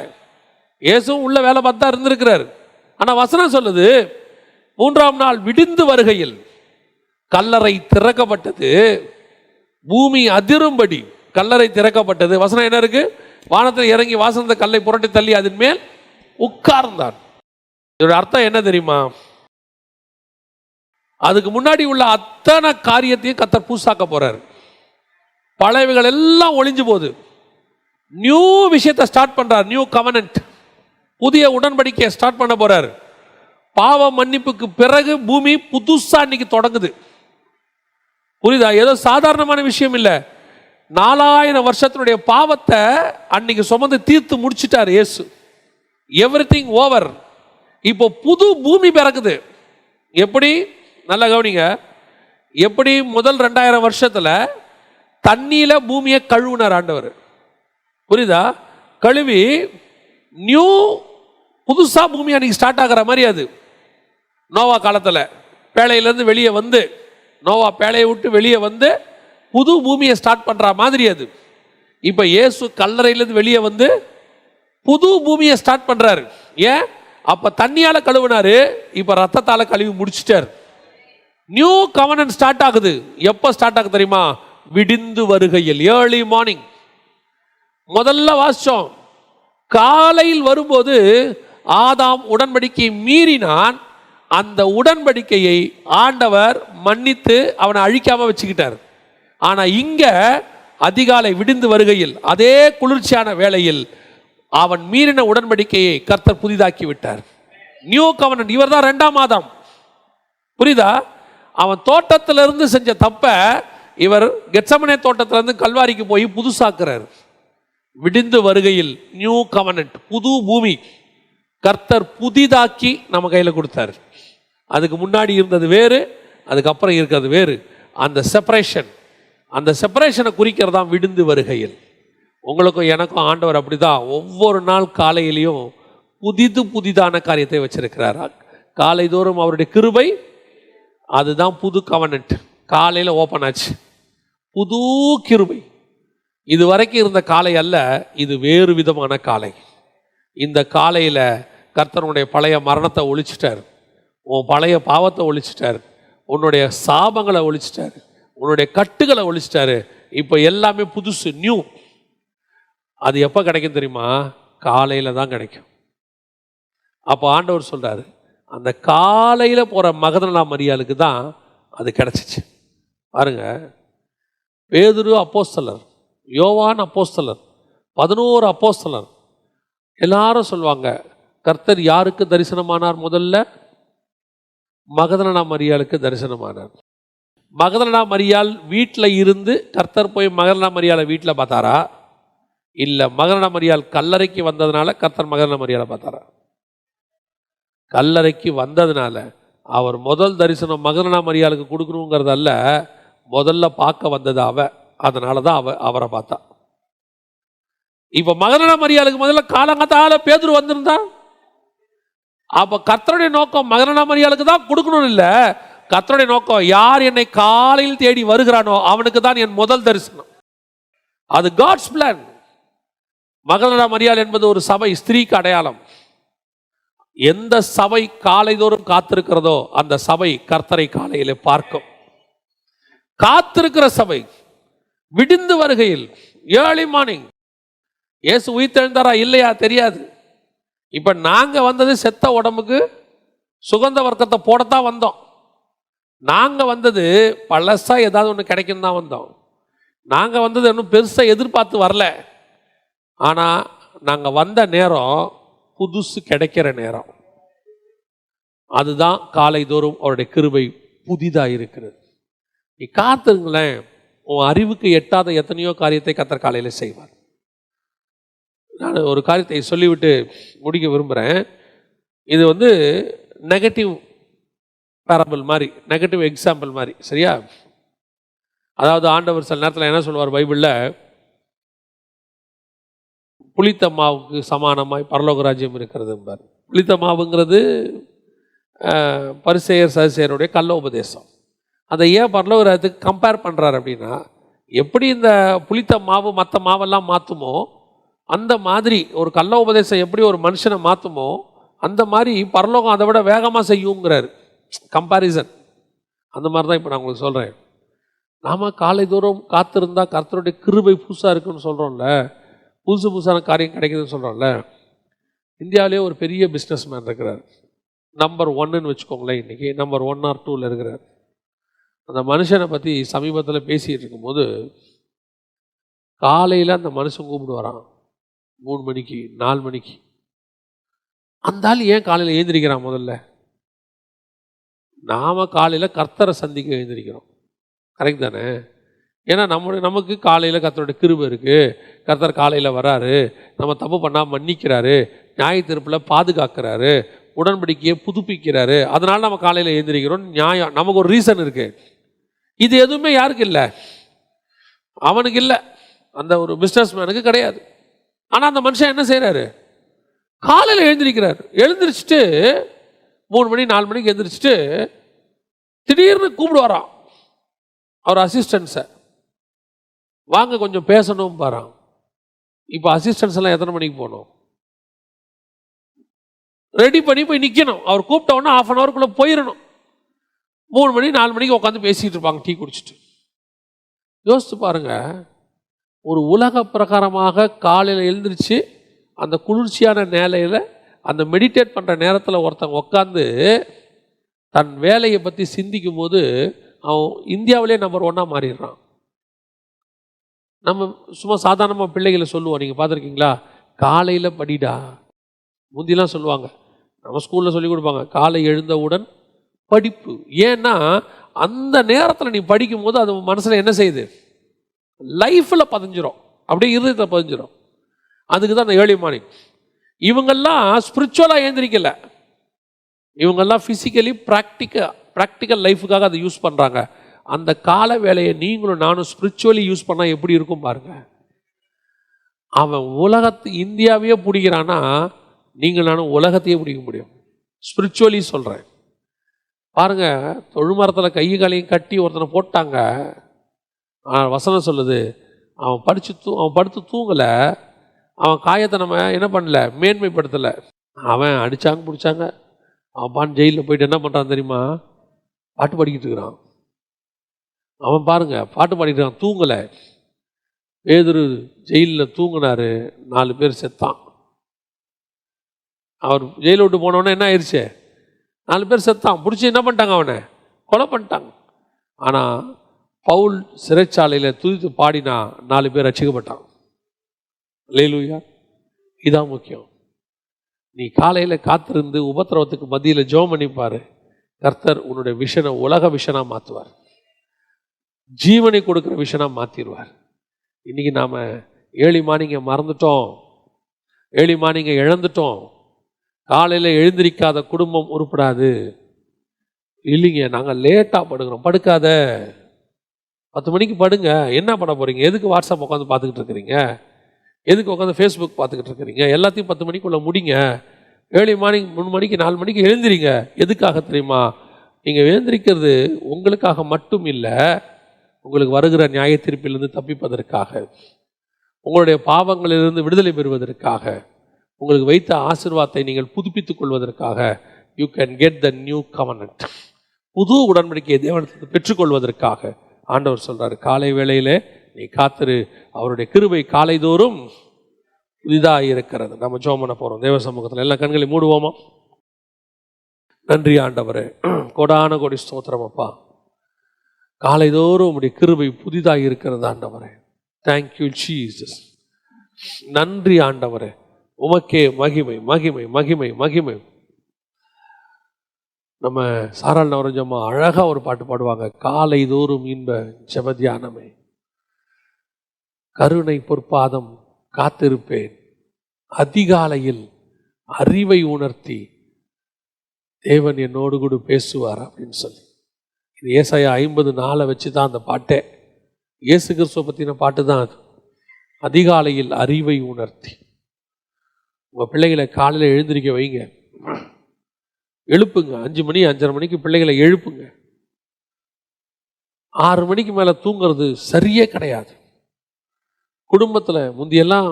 இயேசுவும் உள்ள வேலை பார்த்து தான் இருந்திருக்கிறார். ஆனால் வசனம் சொல்லுது, 3ஆம் நாள் விடிந்து வருகையில் கல்லறை திறக்கப்பட்டது, பூமி அதிரும்படி கல்லறை திறக்கப்பட்டது. வசனம் என்ன இருக்கு, வானத்தில் இறங்கி வாசந்த கல்லை புரட்டி தள்ளி அதன் மேல் உட்கார்ந்தான். இதோட அர்த்தம் என்ன தெரியுமா, அதுக்கு முன்னாடி உள்ள அத்தனை காரியத்தையும் கர்த்தர் பூசாக்க போறார். பழையவைகள் எல்லாம் ஒளிஞ்சு போகுது, நியூ விஷயத்தை ஸ்டார்ட் பண்றார். நியூ கவனன்ட், புதிய உடன்படிக்கையை ஸ்டார்ட் பண்ண போறார். பாவ மன்னிப்புக்கு பிறகு பூமி புதுசா இன்னைக்கு தொடங்குது. புரியுதா? ஏதோ சாதாரணமான விஷயம் இல்லை. 4000 வருஷத்தினுடைய பாவத்தை அன்னைக்கு சுமந்து தீர்த்து முடிச்சிட்டார் இயேசு. Everything over. இப்போ புது பூமி பிறக்குது. எப்படி? நல்லா கவனிங்க. எப்படி முதல் 2000 வருஷத்துல தண்ணியில பூமியை கழுவுனார் ஆண்டவர். புரியுதா? கழுவி நியூ புதுசா பூமி அன்னைக்கு ஸ்டார்ட் ஆகிற மாதிரி. அது நோவா காலத்தில் பேழையிலேருந்து வெளியே வந்து, நோவா பேழையை விட்டு வெளியே வந்து புது பூமியை ஸ்டார்ட் பண்ணுற மாதிரி. அது இப்போ இயேசு கல்லறையிலேருந்து வெளியே வந்து புது பூமியை ஸ்டார்ட் பண்ணுறாரு. ஏன்? அப்போ தண்ணியால் கழுவினாரு, இப்போ ரத்தத்தால் கழுவி முடிச்சிட்டார். நியூ கவர்னன்ட் ஸ்டார்ட் ஆகுது. எப்போ ஸ்டார்ட் ஆகுது தெரியுமா? விடிந்து வருகையில், ஏர்லி மார்னிங். முதல்ல வாசிச்சோம், காலையில் வரும்போது ஆதாம் உடன்படிக்கையை மீறினான். அந்த உடன்படிக்கையை ஆண்டவர் மன்னித்து அவனை அழிக்காம வச்சுக்கிட்டார். ஆனா இங்க அதிகாலை விடிந்து வருகையில், அதே குளிர்ச்சியான வேளையில் அவன் மீறின உடன்படிக்கையை கர்த்தர் புதிதாக்கி விட்டார். நியூ கவர்னன்ட். இவர் தான் 2ஆம் ஆதாம். புரியுதா? அவன் தோட்டத்திலிருந்து செஞ்ச தப்ப இவர் கெத்சமனே தோட்டத்திலிருந்து கல்வாரிக்கு போய் புதுசாக்குறார். விடிந்து வருகையில் நியூ கவர்னன்ட், புது பூமி கர்த்தர் புதிதாக்கி நம்ம கையில் கொடுத்தார். அதுக்கு முன்னாடி இருந்தது வேறு, அதுக்கப்புறம் இருக்கிறது வேறு. அந்த செப்பரேஷனை குறிக்கிறதா விடிந்து வருகையில். உங்களுக்கும் எனக்கும் ஆண்டவர் அப்படிதான் ஒவ்வொரு நாள் காலையிலையும் புதிதான காரியத்தை வச்சிருக்கிறார். காலை தோறும் அவருடைய கிருபை, அதுதான் புது கவர்னன்ட். காலையில் ஓப்பன் ஆச்சு புது கிருபை. இது வரைக்கும் இருந்த காலை அல்ல, இது வேறு விதமான காலை. இந்த காலையில் கர்த்தருடைய பழைய மரணத்தை ஒழிச்சிட்டார், உன் பழைய பாவத்தை ஒழிச்சிட்டார், உன்னுடைய சாபங்களை ஒழிச்சிட்டார், உன்னுடைய கட்டுகளை ஒழிச்சிட்டாரு. இப்போ எல்லாமே புதுசு, நியூ. அது எப்போ கிடைக்கும் தெரியுமா? காலையில் தான் கிடைக்கும். அப்போ ஆண்டவர் சொல்கிறாரு, அந்த காலையில் போகிற மகதலேனா மரியாளுக்கு தான் அது கிடச்சிச்சு. பாருங்க, பேதுரு அப்போஸ்தலர், யோவான் அப்போஸ்தலர், 11 அப்போஸ்தலர் எல்லாரும் சொல்லுவாங்க, கர்த்தர் யாருக்கு தரிசனமானார்? முதல்ல மகதலேனா மரியாளுக்கு தரிசனமானார். மகதலேனா மரியாள் வீட்டில் இருந்து கர்த்தர் போய் மகதலேனா மரியாளை வீட்டில் பார்த்தாரா, இல்லை மகதலேனா மரியாள் கல்லறைக்கு வந்ததுனால கர்த்தர் மகதலேனா மரியாளை பார்த்தாரா? கல்லறைக்கு வந்ததுனால அவர் முதல் தரிசனம் மகதலேனா மரியாளுக்கு கொடுக்கணுங்கிறதல்ல, முதல்ல பார்க்க வந்தது அதனால தான் அவரை பார்த்தா. இப்போ மகதலேனா மரியாளுக்கு முதல்ல காலங்காத்தால பேதுரு வந்திருந்தா, அப்போ கர்த்தருடைய நோக்கம் மகதலேனா மரியாளுக்கு தான் கொடுக்கணும் இல்லை, கர்த்தருடைய நோக்கம் யார் என்னை காலையில் தேடி வருகிறானோ அவனுக்கு தான் என் முதல் தரிசனம். அது காட்ஸ் பிளான். மகதலேனா மரியாள் என்பது ஒரு சபை, ஸ்திரீக்கு அடையாளம். எந்த சபை காலைதோறும் காத்திருக்கிறதோ அந்த சபை கர்த்தரை காலையிலே பார்க்கும். காத்திருக்கிற சபை விடிந்து வருகையில், ஏர்லி மார்னிங். இயேசு உயிர்த்தெழுந்தாரா இல்லையா தெரியாது. இப்ப நாங்க வந்தது செத்த உடம்புக்கு சுகந்த வர்க்கத்தை போடத்தான் வந்தோம். நாங்க வந்தது பழசா ஏதாவது ஒன்று கிடைக்கும் தான் வந்தோம். நாங்க வந்தது இன்னும் பெருசா எதிர்பார்த்து வரல. ஆனா நாங்க வந்த நேரம் புதுசு கிடைக்கிற நேரம். அதுதான் காலை தோறும் அவருடைய கிருபை புதிதாக இருக்கிறது. நீ காத்துங்களேன், உன் அறிவுக்கு எட்டாத எத்தனையோ காரியத்தை கர்த்தர் காலையில் செய்வார். நான் ஒரு காரியத்தை சொல்லிவிட்டு முடிக்க விரும்புகிறேன். இது நெகட்டிவ் பேரபிள் மாதிரி, நெகட்டிவ் எக்ஸாம்பிள் மாதிரி, சரியா? அதாவது ஆண்டவர் சில நேரத்தில் என்ன சொல்லுவார் பைபிளில், புளித்த மாவுக்கு சமானமாய் பரலோக ராஜ்யம் இருக்கிறது என்பார். புளித்த மாவுங்கிறது பரிசேயர் சதுசேயருடைய கள்ள உபதேசம். அதை ஏன் பரலோக ராஜ்யத்துக்கு கம்பேர் பண்ணுறாரு அப்படின்னா, எப்படி இந்த புளித்த மாவு மற்ற மாவெல்லாம் மாற்றுமோ அந்த மாதிரி ஒரு கள்ள உபதேசம் எப்படி ஒரு மனுஷனை மாற்றுமோ அந்த மாதிரி பரலோகம் அதை விட வேகமாக செய்யுங்கிறாரு. கம்பேரிசன் அந்த மாதிரி தான் இப்போ நான் உங்களுக்கு சொல்கிறேன். நாம் காலை தூரம் காத்திருந்தா கர்த்தருடைய கிருபை புதுசாக இருக்குன்னு சொல்கிறோம்ல, புதுசான காரியம் கிடைக்குதுன்னு சொல்கிறோம்ல. இந்தியாவிலே ஒரு பெரிய பிஸ்னஸ் மேன் இருக்கிறார், நம்பர் 1ன்னு வச்சுக்கோங்களேன். இன்றைக்கி நம்பர் 1 or 2ல் இருக்கிறார். அந்த மனுஷனை பற்றி சமீபத்தில் பேசிகிட்டு இருக்கும்போது, காலையில் அந்த மனுஷன் கூப்பிட்டு வரான் 3 மணிக்கு 4 மணிக்கு. அந்த ஆள் ஏன் காலையில் எழுந்திரிக்கிறான்? முதல்ல நாம் காலையில் கர்த்தரை சந்திக்க எழுந்திரிக்கிறோம், கரெக்ட் தானே? ஏன்னா நமக்கு காலையில் கர்த்தருடைய கிருபை இருக்குது, கர்த்தர் காலையில் வராரு, நம்ம தப்பு பண்ணால் மன்னிக்கிறாரு, நியாய தீர்ப்பில் பாதுகாக்கிறாரு, உடன்படிக்கையை புதுப்பிக்கிறாரு, அதனால நம்ம காலையில் எழுந்திரிக்கிறோம். நியாயம், நமக்கு ஒரு ரீசன் இருக்குது. இது எதுவுமே யாருக்கு இல்லை? அவனுக்கு இல்லை, அந்த ஒரு பிஸ்னஸ் மேனுக்கு கிடையாது. ஆனால் அந்த மனுஷன் என்ன செய்கிறாரு? காலையில் எழுந்திரிக்கிறார். எழுந்திரிச்சிட்டு 3 மணி 4 மணிக்கு எழுந்திரிச்சிட்டு திடீர்னு கூப்பிடுவாராம் அவர் அசிஸ்டன்ஸை, வாங்க கொஞ்சம் பேசணும் பாரான். இப்போ அசிஸ்டன்ஸ் எல்லாம் எத்தனை மணிக்கு போகணும்? ரெடி பண்ணி போய் நிற்கணும். அவர் கூப்பிட்ட உடனே 1/2 hour போயிடணும். 3 மணி 4 மணிக்கு உட்காந்து பேசிகிட்டு இருப்பாங்க டீ குடிச்சிட்டு. யோசித்து பாருங்க, ஒரு உலக பிரகாரமாக காலையில் எழுந்திரிச்சு அந்த குளிர்ச்சியான நிலையில் அந்த மெடிடேட் பண்ணுற நேரத்தில் ஒருத்தங்க உட்காந்து தன் வேலையை பற்றி சிந்திக்கும் போது அவன் இந்தியாவிலே நம்பர் 1 மாறிடுறான். நம்ம சும்மா சாதாரணமாக பிள்ளைகளை சொல்லுவோம், நீங்கள் பார்த்துருக்கீங்களா, காலையில் படிடா. முந்திலாம் சொல்லுவாங்க, நம்ம ஸ்கூலில் சொல்லி கொடுப்பாங்க, காலை எழுந்தவுடன் படிப்பு. ஏன்னா அந்த நேரத்தில் நீ படிக்கும்போது அது மனசில் என்ன செய்யுது, லைஃப்பில் பதிஞ்சிரும், அப்படியே இருதயத்தில் பதிஞ்சிரும். அதுக்கு தான் அந்த ஏர்லி மார்னிங். இவங்கெல்லாம் ஸ்பிரிச்சுவலாக எழுந்திரிக்கல, இவங்கெல்லாம் ஃபிசிக்கலி ப்ராக்டிக்கல் லைஃபுக்காக அதை யூஸ் பண்ணுறாங்க. அந்த கால வேலையை நீங்களும் நானும் ஸ்பிரிச்சுவலி யூஸ் பண்ணால் எப்படி இருக்கும் பாருங்க. அவன் இந்தியாவையே பிடிக்கிறான்னா நீங்கள் நானும் உலகத்தையே பிடிக்க முடியும். ஸ்பிரிச்சுவலி சொல்கிறேன் பாருங்க. தொழுமரத்தில் கை காலையும் கட்டி ஒருத்தனை போட்டாங்க. வசனம் சொல்லுது, அவன் படுத்து தூங்கலை, அவன் காயத்தை நம்ம என்ன பண்ணல, மேன்மைப்படுத்தலை. அவன் அடித்தாங்க பிடிச்சாங்க, அவன் பான் ஜெயிலில் போயிட்டு என்ன பண்ணுறான் தெரியுமா, பாட்டு பாடிக்கிட்டு இருக்கிறான். அவன் பாருங்க பாட்டு பாடிக்கிட்டு இருக்கான், தூங்கலை. பேதுரு ஜெயிலில் தூங்கினாரு, 4 பேர் செத்தான். அவர் ஜெயிலை விட்டு போனவொடனே என்ன ஆயிடுச்சு, 4 பேர் செத்தான். பிடிச்சி என்ன பண்ணிட்டாங்க, அவனை கொலை பண்ணிட்டாங்க. ஆனால் பவுல் சிறைச்சாலையில் துதித்து பாடினா 4 பேர் ரட்சிக்கப்பட்டான். அல்லேலூயா. இதான் முக்கியம். நீ காலையில் காத்திருந்து உபத்திரவத்துக்கு மத்தியில் ஜெபம் பண்ணிப்பாரு, கர்த்தர் உன்னுடைய விஷனை உலக விஷனாக மாற்றுவார், ஜீவனை கொடுக்குற விஷனாக மாற்றிடுவார். இன்றைக்கி நாம் ஏர்லி மார்னிங்கை மறந்துட்டோம், ஏர்லி மார்னிங்கை இழந்துட்டோம். காலையில் எழுந்திரிக்காத குடும்பம் உருப்படாது. இல்லைங்க, நாங்கள் லேட்டாக படுக்கிறோம். படுக்காத, 10 மணிக்கு படுங்க. என்ன பண்ண போகிறீங்க, எதுக்கு வாட்ஸ்அப் உட்காந்து பார்த்துக்கிட்டு இருக்கிறீங்க, எதுக்கு உட்காந்து ஃபேஸ்புக் பார்த்துக்கிட்டு இருக்கிறீங்க, எல்லாத்தையும் 10 மணிக்குள்ளே முடிங்க. ஏர்லி மார்னிங் 3 மணிக்கு 4 மணிக்கு எழுந்திரிங்க. எதுக்காக தெரியுமா, நீங்கள் எழுந்திரிக்கிறது உங்களுக்காக மட்டும் இல்லை, உங்களுக்கு வருகிற நியாய தீர்ப்பிலிருந்து தப்பிப்பதற்காக, உங்களுடைய பாவங்களிலிருந்து விடுதலை பெறுவதற்காக, உங்களுக்கு வைத்த ஆசீர்வாதத்தை நீங்கள் புதுப்பித்துக் கொள்வதற்காக. You can get the new கவர்னன்ட், புது உடன்படிக்கையை தேவனிடத்தில் பெற்றுக்கொள்வதற்காக ஆண்டவர் சொல்கிறார், காலை வேளையிலே நீ காத்திரு, அவருடைய கிருபை காலைதோறும் புதிதாக இருக்கிறது. நம்ம ஜெபம் பண்ண போகிறோம் தேவ சமூகத்தில். எல்லா கண்களை மூடுவோமா. நன்றி ஆண்டவரே, கோடான கோடி ஸ்தோத்திரம் அப்பா. காலைதோறும் உம்முடைய கிருபை புதிதாக இருக்கிறது ஆண்டவரே. Thank you Jesus. நன்றி ஆண்டவரே, உமக்கே மகிமை மகிமை மகிமை மகிமை. நம்ம சாராள் நவரஞ்சம்மா அழகாக ஒரு பாட்டு பாடுவாங்க, காலைதோறும் இன்ப ஜெபத்தியானமே, கருணை பொற்பாதம் காத்திருப்பேன், அதிகாலையில் அறிவை உணர்த்தி தேவன் என்னோடு கூட பேசுவார் அப்படின்னு சொல்லி. இது ஏசாயா 50:4 வச்சு தான் அந்த பாட்டே, இயேசு கிறிஸ்துவை பற்றின பாட்டு தான் அது. அதிகாலையில் அறிவை உணர்த்தி. உங்கள் பிள்ளைகளை காலையில் எழுந்திரிக்க வைங்க, எழுப்புங்க. 5 மணி 5:30 மணிக்கு பிள்ளைகளை எழுப்புங்க. 6 மணிக்கு மேலே தூங்குறது சரியே கிடையாது. குடும்பத்தில் முந்தியெல்லாம்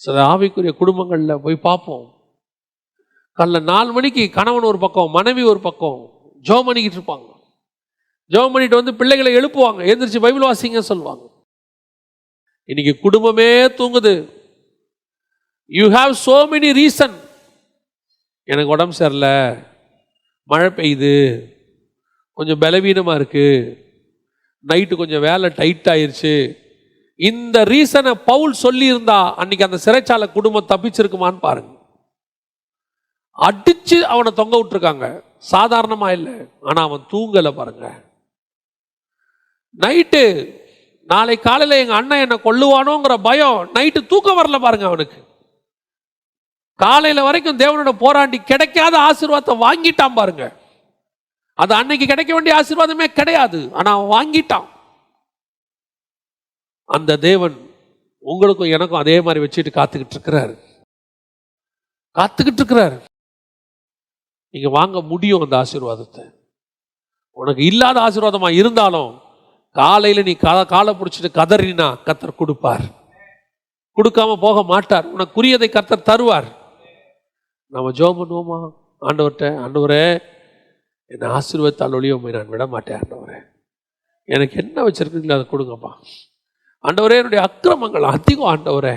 சில ஆவிக்குரிய குடும்பங்களில் போய் பார்ப்போம், காலைல 4 மணிக்கு கணவன் ஒரு பக்கம் மனைவி ஒரு பக்கம் ஜெபம் பண்ணிக்கிட்டு இருப்பாங்க. ஜெபம் பண்ணிட்டு வந்து பிள்ளைகளை எழுப்புவாங்க, எழுந்திரிச்சு பைபிள் வாசிங்க சொல்லுவாங்க. இன்னைக்கு குடும்பமே தூங்குது. You have so many reason. எனக்கு உடம்பு சரியில்லை, மழை பெய்யுது, கொஞ்சம் பலவீனமாக இருக்குது, நைட்டு கொஞ்சம் வேலை டைட் ஆயிடுச்சு. இந்த ரீசனை பவுல் சொல்லி இருந்தா அன்னைக்கு அந்த சிறைச்சாலை குடும்பம் தப்பிச்சிருக்குமான்னு பாருங்க. அடிச்சு அவனை தொங்க விட்டுருக்காங்க, சாதாரணமா இல்லை. ஆனா அவன் தூங்கலை பாருங்க. நைட்டு நாளை காலையில் எங்க அண்ணன் என்னை கொல்லுவானோங்கிற பயம், நைட்டு தூக்கம் வரல பாருங்க அவனுக்கு. காலையில வரைக்கும் தேவனோட போராண்டி கிடைக்காத ஆசீர்வாதத்தை வாங்கிட்டான் பாருங்க. அது அன்னைக்கு கிடைக்க வேண்டிய ஆசீர்வாதமே கிடையாது, ஆனா அவன் வாங்கிட்டான். அந்த தேவன் உங்களுக்கும் எனக்கும் அதே மாதிரி வச்சுட்டு காத்துக்கிட்டு இருக்கிறாரு. நீங்க வாங்க முடியும் அந்த ஆசீர்வாதத்தை. உனக்கு இல்லாத ஆசீர்வாதமா இருந்தாலும் காலையில நீ காலை பிடிச்சிட்டு கதறினா கர்த்தர் கொடுப்பார், கொடுக்காம போக மாட்டார். உனக்குரியதை கர்த்தர் தருவார். நம்ம ஜெபம் பண்ணுவோமா ஆண்டவர்கிட்ட, ஆண்டவரே என்னை ஆசீர்வாதத்தால் ஒழிய உம்மை நான் விட மாட்டேன் ஆண்டவரே. எனக்கு என்ன வச்சிருக்கீங்களோ அதை கொடுங்கப்பா. ஆண்டவரே, என்னுடைய அக்கிரமங்கள் அதிகம் ஆண்டவரே,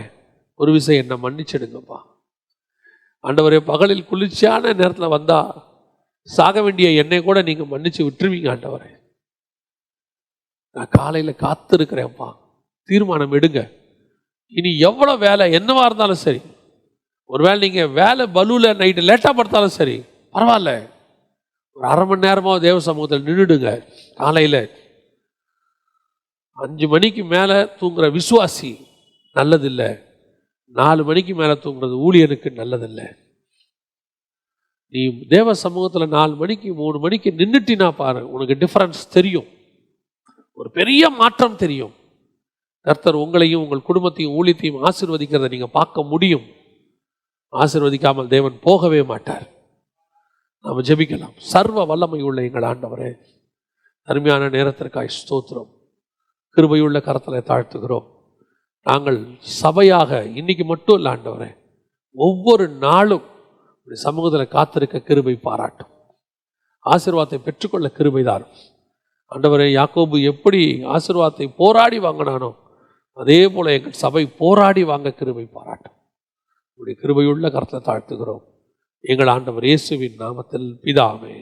ஒரு விஷயம் என்னை மன்னிச்சிடுங்கப்பா. ஆண்டவரே, பகலில் குளிர்ச்சியான நேரத்தில் வந்தா சாக வேண்டிய என்னை கூட நீங்கள் மன்னிச்சு விட்டுருவீங்க ஆண்டவரே. நான் காலையில் காத்திருக்கிறேன்ப்பா. தீர்மானம் எடுங்க. இனி எவ்வளோ வேலை என்னவா இருந்தாலும் சரி, ஒருவேளை நீங்கள் வேலை பலுவில் நைட்டு லேட்டாக படுத்தாலும் சரி பரவாயில்ல, ஒரு அரை மணி நேரமாக தேவ சமூகத்தில் நின்றுடுங்க. காலையில் 5 மணிக்கு மேலே தூங்குற விசுவாசி நல்லதில்லை, 4 மணிக்கு மேலே தூங்குறது ஊழியனுக்கு நல்லதில்லை. நீ தேவ சமூகத்தில் 4 மணிக்கு 3 மணிக்கு நின்றுட்டினா பாரு, உனக்கு டிஃபரன்ஸ் தெரியும், ஒரு பெரிய மாற்றம் தெரியும். கர்த்தர் உங்களையும் உங்கள் குடும்பத்தையும் ஊழியத்தையும் ஆசீர்வதிக்கிறதை நீங்கள் பார்க்க முடியும். ஆசீர்வதிக்காமல் தேவன் போகவே மாட்டார். நாம் ஜெபிக்கலாம். சர்வ வல்லமை உள்ள எங்கள் ஆண்டவரே, அருமையான நேரத்திற்காய் ஸ்தோத்திரம். கிருபையுள்ள கரத்தில் தாழ்த்துகிறோம். நாங்கள் சபையாக இன்னைக்கு மட்டும் இல்லை ஆண்டவரே, ஒவ்வொரு நாளும் சமூகத்தில் காத்திருக்க கிருபை பாராட்டும். ஆசீர்வாதத்தை பெற்றுக்கொள்ள கிருபை தாரும் ஆண்டவரே. யாக்கோபு எப்படி ஆசீர்வாதத்தை போராடி வாங்கினானோ அதே போல எங்கள் சபை போராடி வாங்க கிருபை பாராட்டும். உங்களுடைய கிருபையுள்ள கரத்தில் தாழ்த்துகிறோம் எங்கள் ஆண்டவர் இயேசுவின் நாமத்தில் பிதாவே.